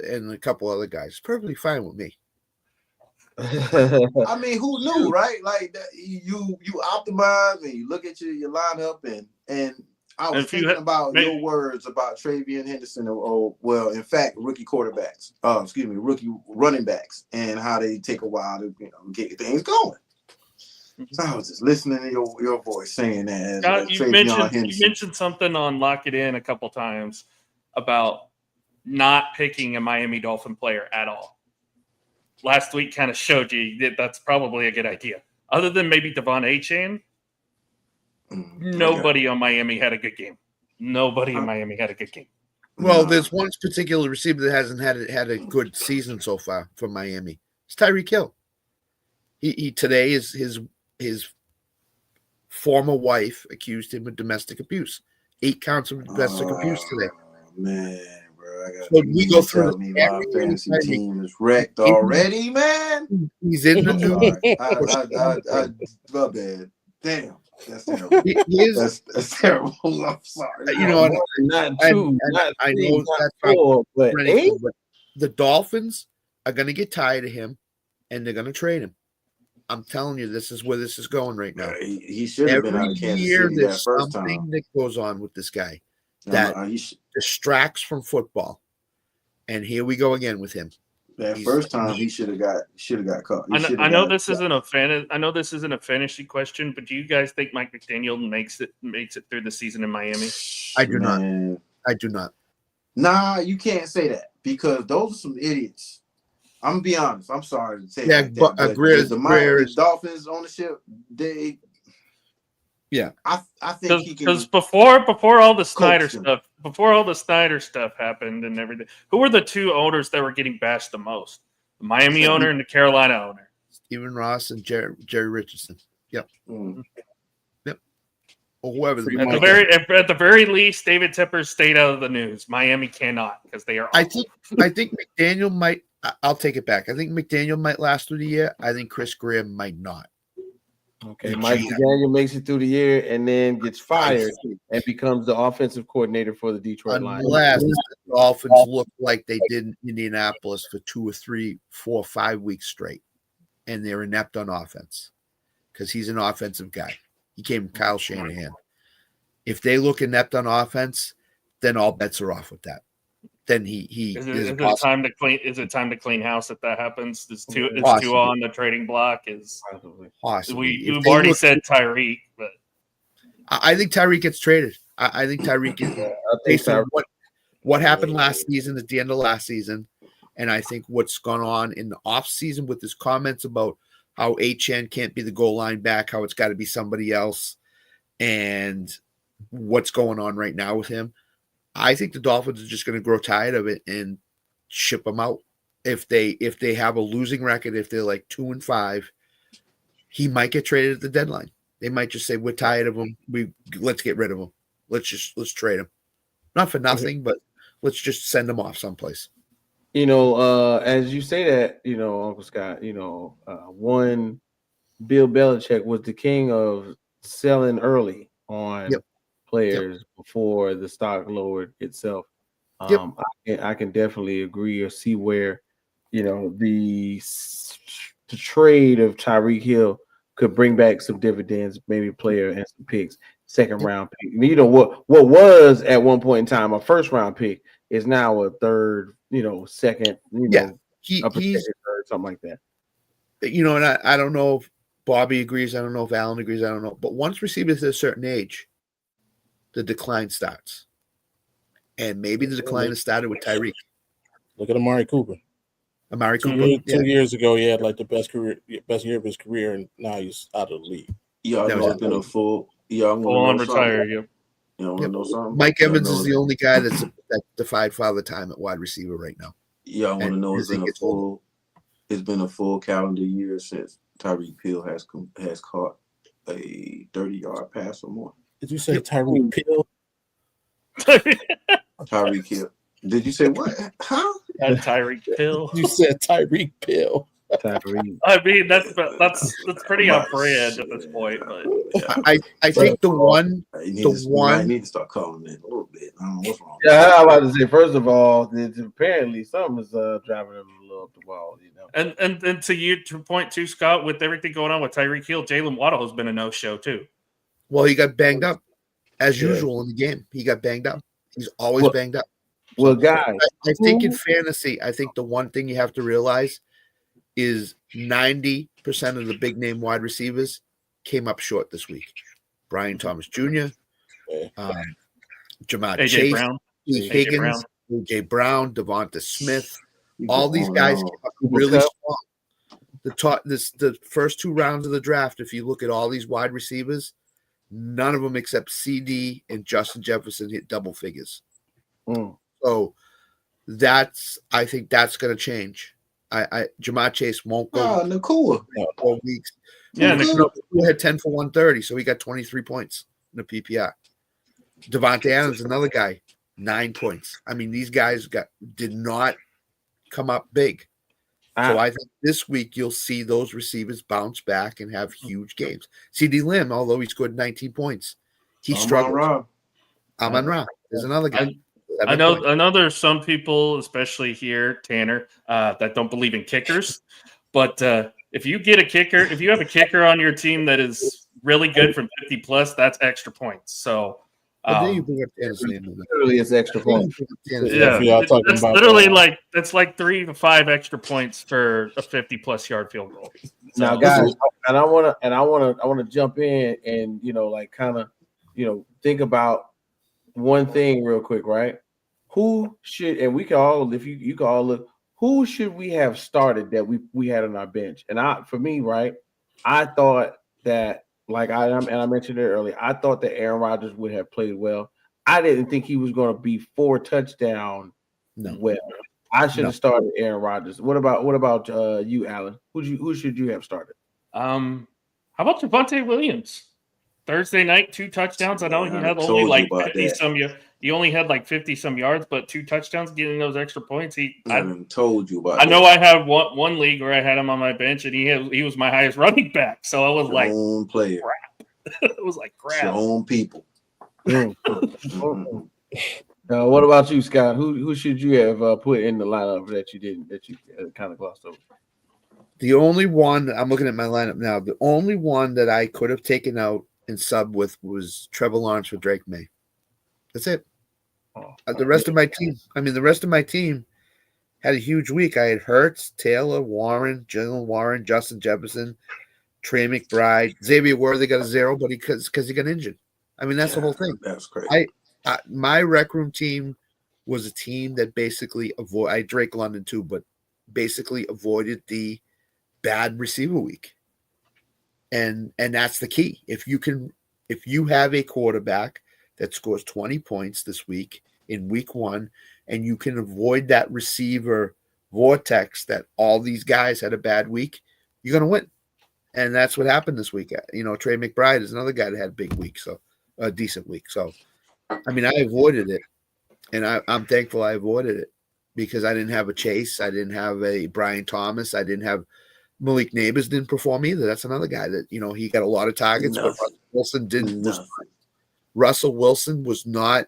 and a couple other guys. It's perfectly fine with me. I mean, who knew, right? Like that, you optimize and you look at your lineup, and I was thinking about your words about Travion Henderson, or in fact, rookie quarterbacks. Rookie running backs, and how they take a while to get things going. So I was just listening to your voice saying that. Scott, you mentioned something on Lock It In a couple times about not picking a Miami Dolphin player at all. Last week kind of showed you that that's probably a good idea. Other than maybe Devon Achane, nobody on Miami had a good game. Nobody in Miami had a good game. Well, there's one particular receiver that hasn't had a good season so far for Miami. It's Tyreek Hill. He today is his former wife accused him of domestic abuse. 8 counts of domestic abuse today. man, bro. So we go through tell me my fantasy team is wrecked already, man. He's in the news. My bad. Damn, that's terrible. That's terrible. I'm sorry. You know, not two, not I three, know not that's four, but eight. But the Dolphins are going to get tired of him, and they're going to trade him. I'm telling you, this is where this is going right now. He should have been out of Kansas City that first time. Something that goes on with this guy that distracts from football, and here we go again with him. That first time he should have got caught. I know this isn't a fantasy question, but do you guys think Mike McDaniel makes it through the season in Miami? I do not. Nah, you can't say that because those are some idiots. I'm gonna be honest. I'm sorry to say that. But the Dolphins ownership, they. Yeah, I think because before all the Snyder stuff happened and everything, who were the two owners that were getting bashed the most? The Miami owner and the Carolina owner. Stephen Ross and Jerry Richardson. Yep. Yep. Or whoever. At the very least, David Tepper stayed out of the news. Miami cannot because they are. I think McDaniel might. I'll take it back. I think McDaniel might last through the year. I think Chris Graham might not. Okay, Mike McDaniel makes it through the year and then gets fired and becomes the offensive coordinator for the Detroit Lions. Unless the Dolphins look like they did in Indianapolis for 2 or 3, 4, 5 weeks straight, and they're inept on offense because he's an offensive guy. He came from Kyle Shanahan. If they look inept on offense, then all bets are off with that. Then is it time to clean? Is it time to clean house if that happens? Is two on the trading block? We've already said Tyreek, but I think Tyreek gets traded. I think Tyreek is based on what happened last season at the end of last season, and I think what's gone on in the off season with his comments about how HN can't be the goal line back, how it's got to be somebody else, and what's going on right now with him. I think the Dolphins are just going to grow tired of it and ship him out. If they have a losing record, if they're like 2-5, he might get traded at the deadline. They might just say, "We're tired of him. Let's get rid of him. Let's trade him, not for nothing, but let's just send him off someplace." As you say that, Uncle Scott, one Bill Belichick was the king of selling early on. Yep. Players before the stock lowered itself. I can definitely agree or see where the trade of Tyreek Hill could bring back some dividends, maybe player and some picks, second round pick. What was at one point in time a first round pick is now a third, second, he's third, something like that. And I don't know if Bobby agrees. I don't know if Alan agrees. I don't know. But once receivers at a certain age, the decline starts. And maybe the decline has started with Tyreek. Look at Amari Cooper. Two years ago, he had like the best year of his career, and now he's out of the league. It's been a full on retire. You want to know something? Mike Evans is the only guy that defied Father Time at wide receiver right now. Y'all want to know it's been a full calendar year since Tyreek Hill has caught a 30-yard pass or more. Did you say Tyreek Hill? Tyreek Hill. Did you say what? Huh? Tyreek Hill. You said Tyreek Hill. I mean, that's pretty on brand at this point. But I think I need to start calling it a little bit. I don't know what's wrong. Yeah, I was about to say, first of all, apparently something's driving him a little up the wall. And to your point too, Scott, with everything going on with Tyreek Hill, Jalen Waddle has been a no-show too. Well, he got banged up as usual in the game. He got banged up. He's always banged up. Well, guys, I think in fantasy, the one thing you have to realize is 90% of the big name wide receivers came up short this week. Brian Thomas Jr., Jamar Chase, Brown, Higgins, AJ Brown, Devonta Smith. All these guys came up really strong. The first 2 rounds of the draft, if you look at all these wide receivers, none of them except CD and Justin Jefferson hit double figures. So I think that's going to change. Jamar Chase won't go. Nakua. 4 weeks. Yeah, Nakua had 10 for 130, so he got 23 points in the PPR. Devontae Adams, another guy, 9 points. I mean, these guys did not come up big. So I think this week you'll see those receivers bounce back and have huge games. CD Lamb, although he scored 19 points, he struggled. Amon-Ra is another guy. I know there's some people, especially here, Tanner, that don't believe in kickers. But if you have a kicker on your team that is really good from 50 plus, that's extra points. So literally it's extra points. Yeah, that's literally that's like 3 to 5 extra points for a 50 plus yard field goal. So, now, guys, and I want to jump in and kind of think about one thing real quick, right? Who should, and we can all, if you can all look, who should we have started that we had on our bench? And for me, right, I thought that, like I mentioned it earlier, I thought that Aaron Rodgers would have played well. I didn't think he was going to be 4 touchdown well. I should have started Aaron Rodgers. What about you, Alan? Who should you have started? How about Javonte Williams? Thursday night, 2 touchdowns. I know he had only like 50 some. He only had like 50 some yards, but 2 touchdowns, getting those extra points. I told you about. I know I have one league where I had him on my bench, and he was my highest running back. So I was like, own player. Crap. It was like crap. Your own people. What about you, Scott? Who should you have put in the lineup that you kind of glossed over? The only one, I'm looking at my lineup now, the only one that I could have taken out and sub with was Trevor Lawrence for Drake May. That's it. The rest of my team had a huge week. I had Hurts, Taylor, Warren, Jalen Warren, Justin Jefferson, Trey McBride, Xavier Worthy got a 0, but because he got injured. I mean, that's the whole thing. That's crazy. My rec room team was a team that basically I Drake London too, but basically avoided the bad receiver week. And that's the key. If you have a quarterback that scores 20 points this week in week 1, and you can avoid that receiver vortex that all these guys had a bad week, you're going to win. And that's what happened this week. Trey McBride is another guy that had a big week, so a decent week. So, I mean, I avoided it, and I'm thankful I avoided it because I didn't have a Chase. I didn't have a Brian Thomas. I didn't have Malik Neighbors didn't perform either. That's another guy that, he got a lot of targets, but Russell Wilson didn't. Russell Wilson was not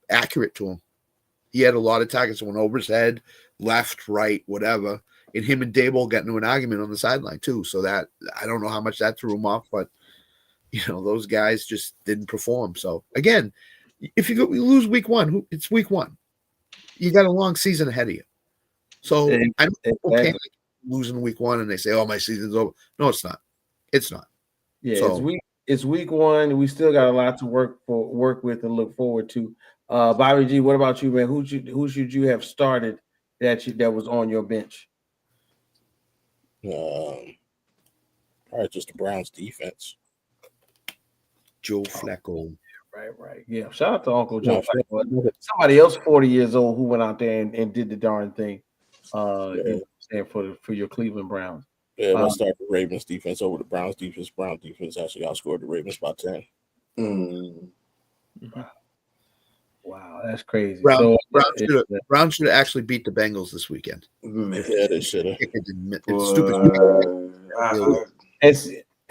accurate to him. He had a lot of targets that went over his head, left, right, whatever. And him and Daboll got into an argument on the sideline too. So that I don't know how much that threw him off, but those guys just didn't perform. So again, if you lose week 1, it's week 1. You got a long season ahead of you. So I know people can't losing week 1 and they say, "Oh, my season's over." No, it's not. It's not. Yeah, so, it's week 1. We still got a lot to work with and look forward to. Bobby G, what about you, man? Who should you have started that was on your bench? All right, just the Browns defense. Joe Flacco. Right. Yeah. Shout out to Uncle Joe Flacco. Somebody else 40 years old who went out there and did the darn thing. For your Cleveland Browns. Yeah, let's start the Ravens defense over the Browns defense. Browns defense actually outscored the Ravens by 10. Wow, that's crazy. Brown should have actually beat the Bengals this weekend. Yeah, they should have. Stupid.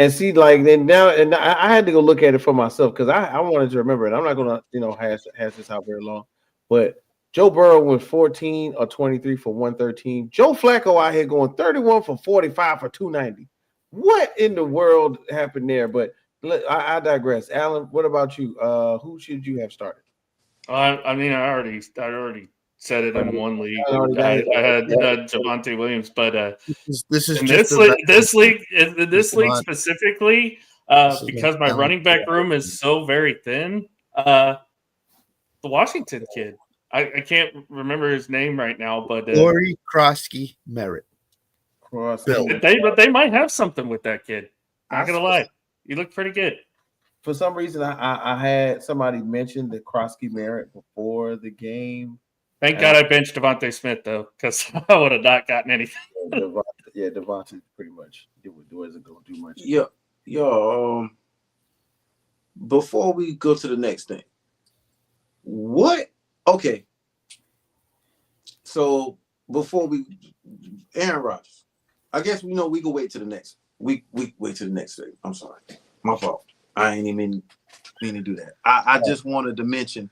And see, like then now, and I had to go look at it for myself because I wanted to remember it. I'm not gonna hash this out very long, but Joe Burrow went 14 or 23 for 113. Joe Flacco out here going 31 for 45 for 290. What in the world happened there? But I digress. Alan, what about you? Who should you have started? I mean, I already said it in one league. I had Javonte Williams, but this league specifically, because my running back room is so very thin. The Washington kid, I can't remember his name right now, but Corey Krosky Merritt. But they might have something with that kid. Not gonna lie, he looked pretty good. For some reason, I had somebody mention the Krosky Merritt before the game. Thank God I benched Devontae Smith though, because I would have not gotten anything. Devontae pretty much wasn't gonna do much. Before we go to the next thing, What? Okay. So before Aaron Rodgers, I guess we can wait to the next. We wait to the next thing. I'm sorry, my fault. I ain't even mean to do that. I just wanted to mention.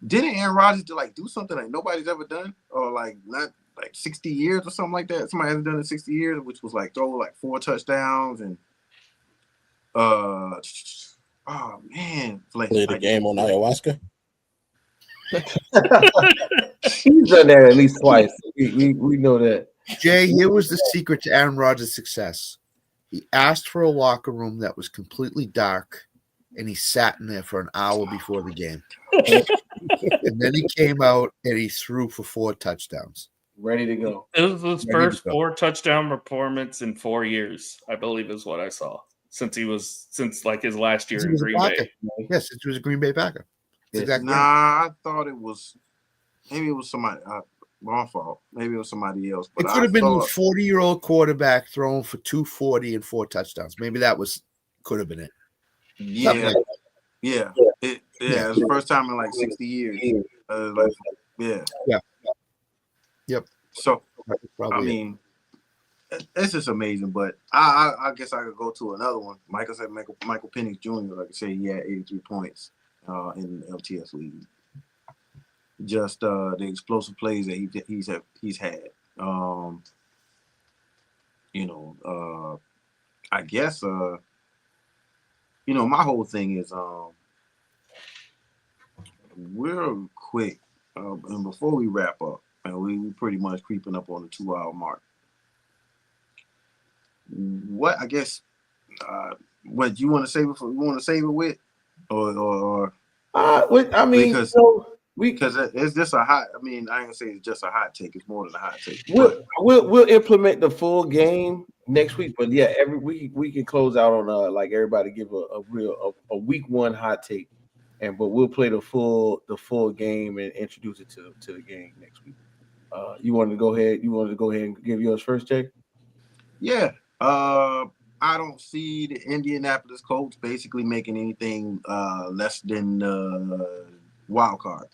Didn't Aaron Rodgers do something like nobody's ever done, or not 60 years or something like that? Somebody hasn't done it in 60 years, which was throw 4 touchdowns and oh man, Play the game on ayahuasca. He's done that at least twice. We know that. Jay, here was the secret to Aaron Rodgers' success. He asked for a locker room that was completely dark, and he sat in there for an hour before the game. And then he came out and he threw for 4 touchdowns. Ready to go. It was his first 4 touchdown performance in 4 years, I believe, is what I saw since his last year in Green Bay. Yes, it was a Green Bay Packer. Exactly. I thought it was somebody. My fault. Maybe it was somebody else. But it could have been a 40-year-old quarterback throwing for 240 and 4 touchdowns. Maybe that could have been it. Yeah. Yeah. It was the first time in 60 years. Yeah. Yep. So, I mean, it's just amazing. But I guess I could go to another one. Michael said Michael Penix Jr. Like I say, he had 83 points in the LTS league. Just the explosive plays that he's had. I guess my whole thing is we're quick, and before we wrap up, and we pretty much creeping up on the 2-hour mark. What I guess what you want to save it for? You want to save it with, or I mean, because it's just a hot. I mean, I ain't gonna say it's just a hot take. It's more than a hot take. We'll implement the full game next week, but yeah, every week we can close out on everybody give a week 1 hot take, but we'll play the full game and introduce it to the game next week. You wanted to go ahead and give yours first, Jay? Yeah. I don't see the Indianapolis Colts basically making anything less than wild card.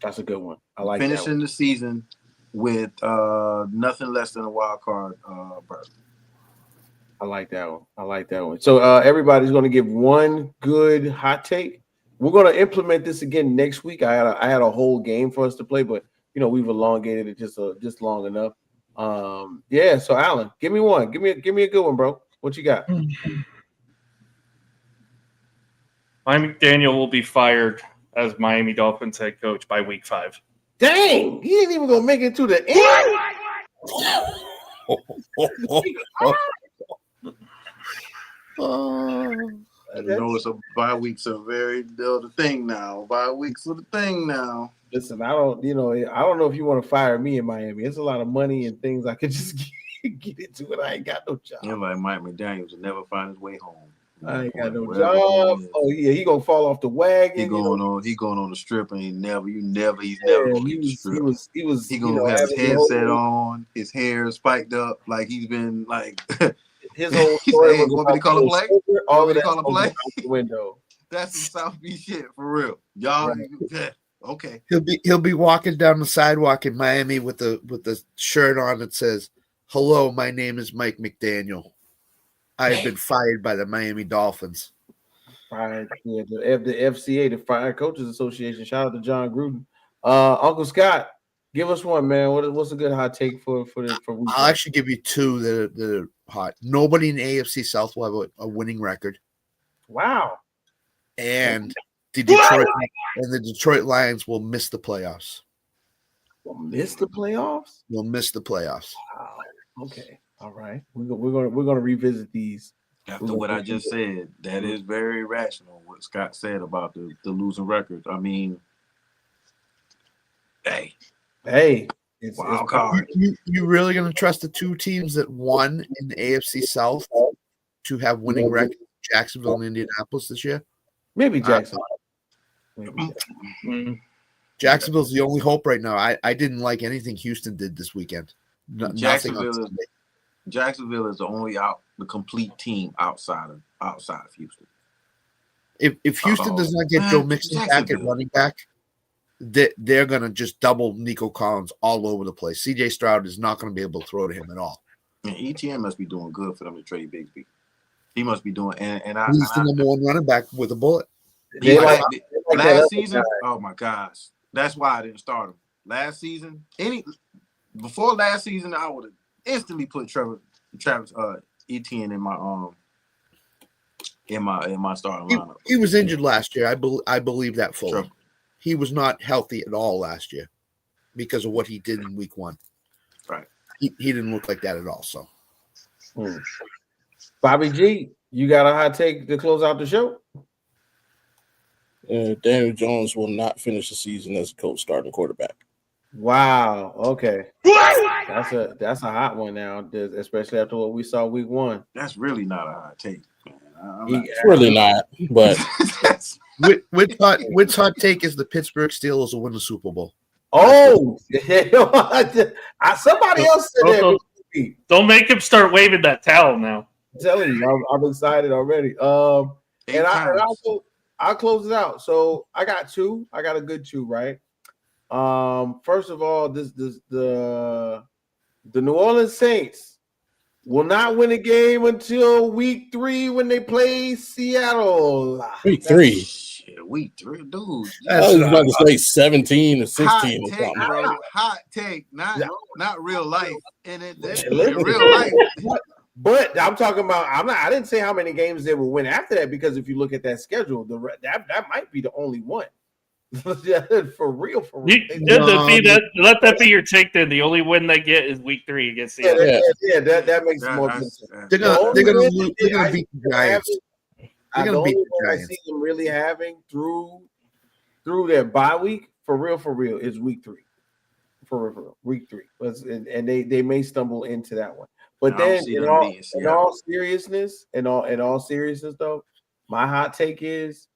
That's a good one. I like finishing the season with nothing less than a wild card berth. I like that one. So everybody's going to give one good hot take. We're going to implement this again next week. I had a whole game for us to play, but we've elongated it just long enough. Yeah. So Alan, give me one. Give me a good one, bro. What you got? Mike McDaniel will be fired as Miami Dolphins head coach by week 5. Dang, he ain't even gonna make it to the end. I know it's a bye weeks are the thing now. Bye weeks are the thing now. Listen, I don't know if you want to fire me in Miami. It's a lot of money and things I could just get into, and I ain't got no job. You're like Mike McDaniels will never find his way home. I ain't got no job. Oh yeah, he gonna fall off the wagon. He going on the strip, and he's never gonna leave the strip. He gonna have his headset on, his hair spiked up, like he's been like his whole story. What did he call him play? All of that window. That's some South Beach shit for real, y'all. Right. Yeah, okay. He'll be walking down the sidewalk in Miami with the shirt on that says, "Hello, my name is Mike McDaniel. I have been fired by the Miami Dolphins." Fired, yeah, the FCA, the Fired Coaches Association. Shout out to John Gruden. Uncle Scott, give us one, man. What's a good hot take for week? I'll actually give you 2 that are hot. Nobody in the AFC South will have a winning record. Wow. And the Detroit Lions will miss the playoffs. Will miss the playoffs? Will miss the playoffs. Wow. Okay. All right. We're gonna revisit these. After what I just said, that is very rational. What Scott said about the losing record. I mean, hey, it's wild card. You really gonna trust the 2 teams that won in the AFC South to have winning records? Jacksonville and Indianapolis this year? Maybe Jacksonville. Jacksonville's the only hope right now. I didn't like anything Houston did this weekend. Jacksonville is the only the complete team outside of Houston. If Houston does not get Joe Mixon back at running back, they're going to just double Nico Collins all over the place. CJ Stroud is not going to be able to throw to him at all. And ETN must be doing good for them to trade Bigsby. He must be doing, and he's the number one running back with a bullet. Last season, oh my gosh, that's why I didn't start him. Last season, before last season, I would have instantly put Travis Etienne in my starting lineup. He was injured last year. I believe that fully. True. He was not healthy at all last year because of what he did in week 1. Right. He didn't look like that at all. So, Bobby G, you got a hot take to close out the show? Daniel Jones will not finish the season as a coach starting quarterback. Wow. Okay. That's a hot one now, especially after what we saw week 1. That's really not a hot take. It's really not. But Whit's hot take is the Pittsburgh Steelers will win the Super Bowl. Oh, somebody else said that. Don't make him start waving that towel now. I'm telling you, I'm excited already. And I'll close it out. So I got 2. I got a good 2, right? First of all, the New Orleans Saints will not win a game until week 3 when they play Seattle. Week 3. Week 3, dude. I was about to say 17 or 16 hot or take, something. bro. Hot take, not real life. And in real life. But I'm talking about. I didn't say how many games they will win after that, because if you look at that schedule, that might be the only one. for real. Let that be your take. Then the only win they get is week 3 against Seattle. That makes more sense. They're gonna beat the Giants. The only one I see them really having through their bye week for real is week 3. For real, week 3. And they may stumble into that one. But then in all seriousness, though, my hot take is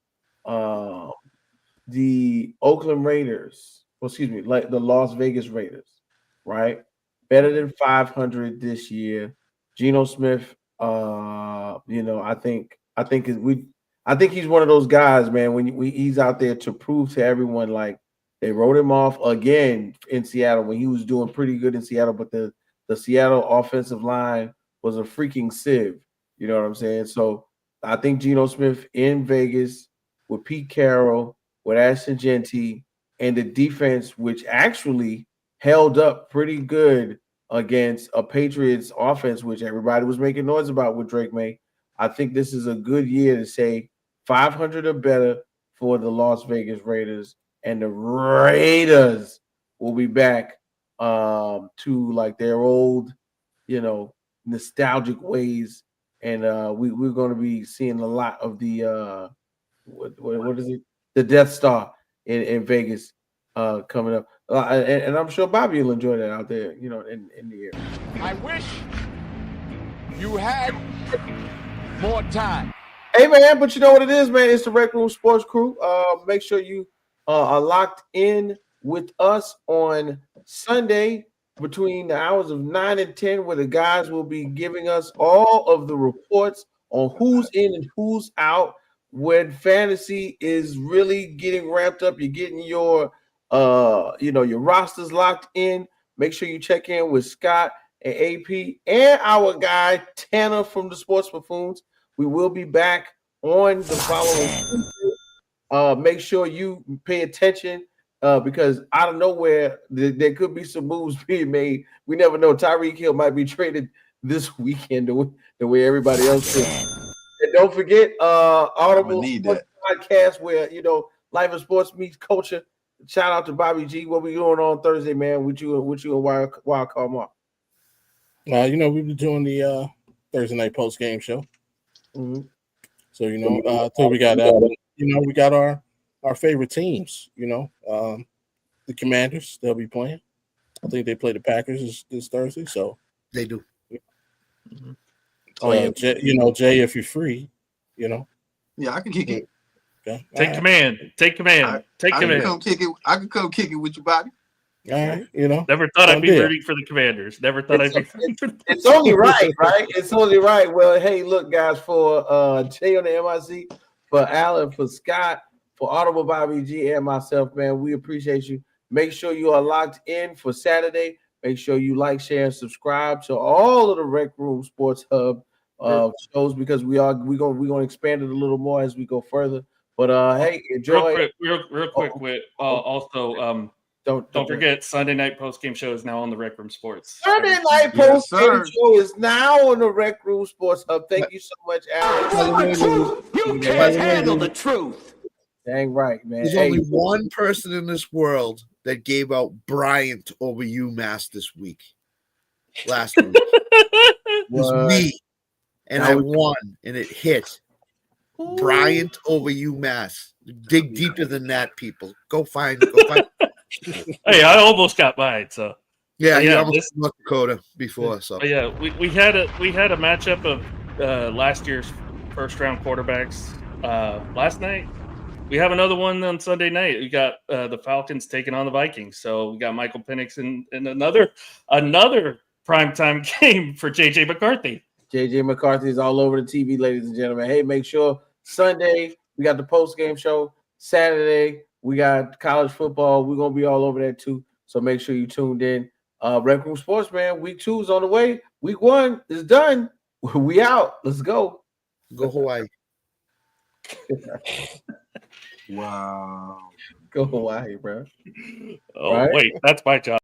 the Oakland Raiders, like the Las Vegas Raiders, right? Better than 500 this year. Geno Smith, I think he's one of those guys, man. When he's out there to prove to everyone, like they wrote him off again in Seattle when he was doing pretty good in Seattle, but the Seattle offensive line was a freaking sieve. You know what I'm saying? So I think Geno Smith in Vegas with Pete Carroll, with Ashton Genty, and the defense, which actually held up pretty good against a Patriots offense, which everybody was making noise about with Drake May. I think this is a good year to say 500 or better for the Las Vegas Raiders, and the Raiders will be back to like their old, nostalgic ways, and we're going to be seeing a lot of the what is it? The Death Star in Vegas coming up, and I'm sure Bobby will enjoy that out there, in the air. I wish you had more time. Hey man, but you know what it is, man. It's the Rec Room Sports Crew. Make sure you are locked in with us on Sunday between the hours of 9 and 10, where the guys will be giving us all of the reports on who's in and who's out. When fantasy is really getting ramped up, you're getting your your rosters locked in. Make sure you check in with Scott and AP and our guy Tanner from the Sports Buffoons. We will be back on the following. Make sure you pay attention because out of nowhere there could be some moves being made. We never know. Tyreek Hill might be traded this weekend the way everybody else is. And don't forget Audible podcast where life of sports meets culture. Shout out to Bobby G. What we doing on Thursday, man? With you and Wild Card Mark. We've been doing the Thursday night post game show. Mm-hmm. So so we got we got our favorite teams. The Commanders, they'll be playing. I think they play the Packers this Thursday. So they do. Mm-hmm. Jay, if you're free, Yeah, I can kick it. Okay. Take command. Take command. I can come kick it. I can come kick it with you, Bobby. All right, Never thought I'd be rooting for the Commanders. Never thought I'd be rooting for the It's only right, right? It's only right. Well, hey, look, guys, for Jay on the MIC, for Alan, for Scott, for Audible Bobby G, and myself, man. We appreciate you. Make sure you are locked in for Saturday. Make sure you like, share, and subscribe to all of the Rec Room Sports Hub shows because we're gonna expand it a little more as we go further. But hey, enjoy. Real quick, Whit. Also, don't forget Sunday night post game show is now on the Rec Room Sports. Sunday night post game show is now on the Rec Room Sports Hub. Thank you so much, Alex. You can't handle the truth. Dang right, man. There's only one person in this world that gave out Bryant over UMass this week. Last week. It was me. And I won, and it hit. Bryant over UMass. Dig deeper than that, people. Go find. Hey, I almost got mine. So yeah, you almost North Dakota before. So yeah, we had a matchup of last year's first round quarterbacks last night. We have another one on Sunday night. We got the Falcons taking on the Vikings. So we got Michael Penix in another primetime game for JJ McCarthy. JJ McCarthy is all over the TV, ladies and gentlemen. Hey, make sure Sunday we got the post-game show. Saturday we got college football. We're going to be all over that too. So make sure you tuned in. Rec Room Sports, man. Week 2 is on the way. Week 1 is done. We out. Let's go. Go Hawaii. Wow. Go Hawaii, bro. Oh, right? Wait, that's my job.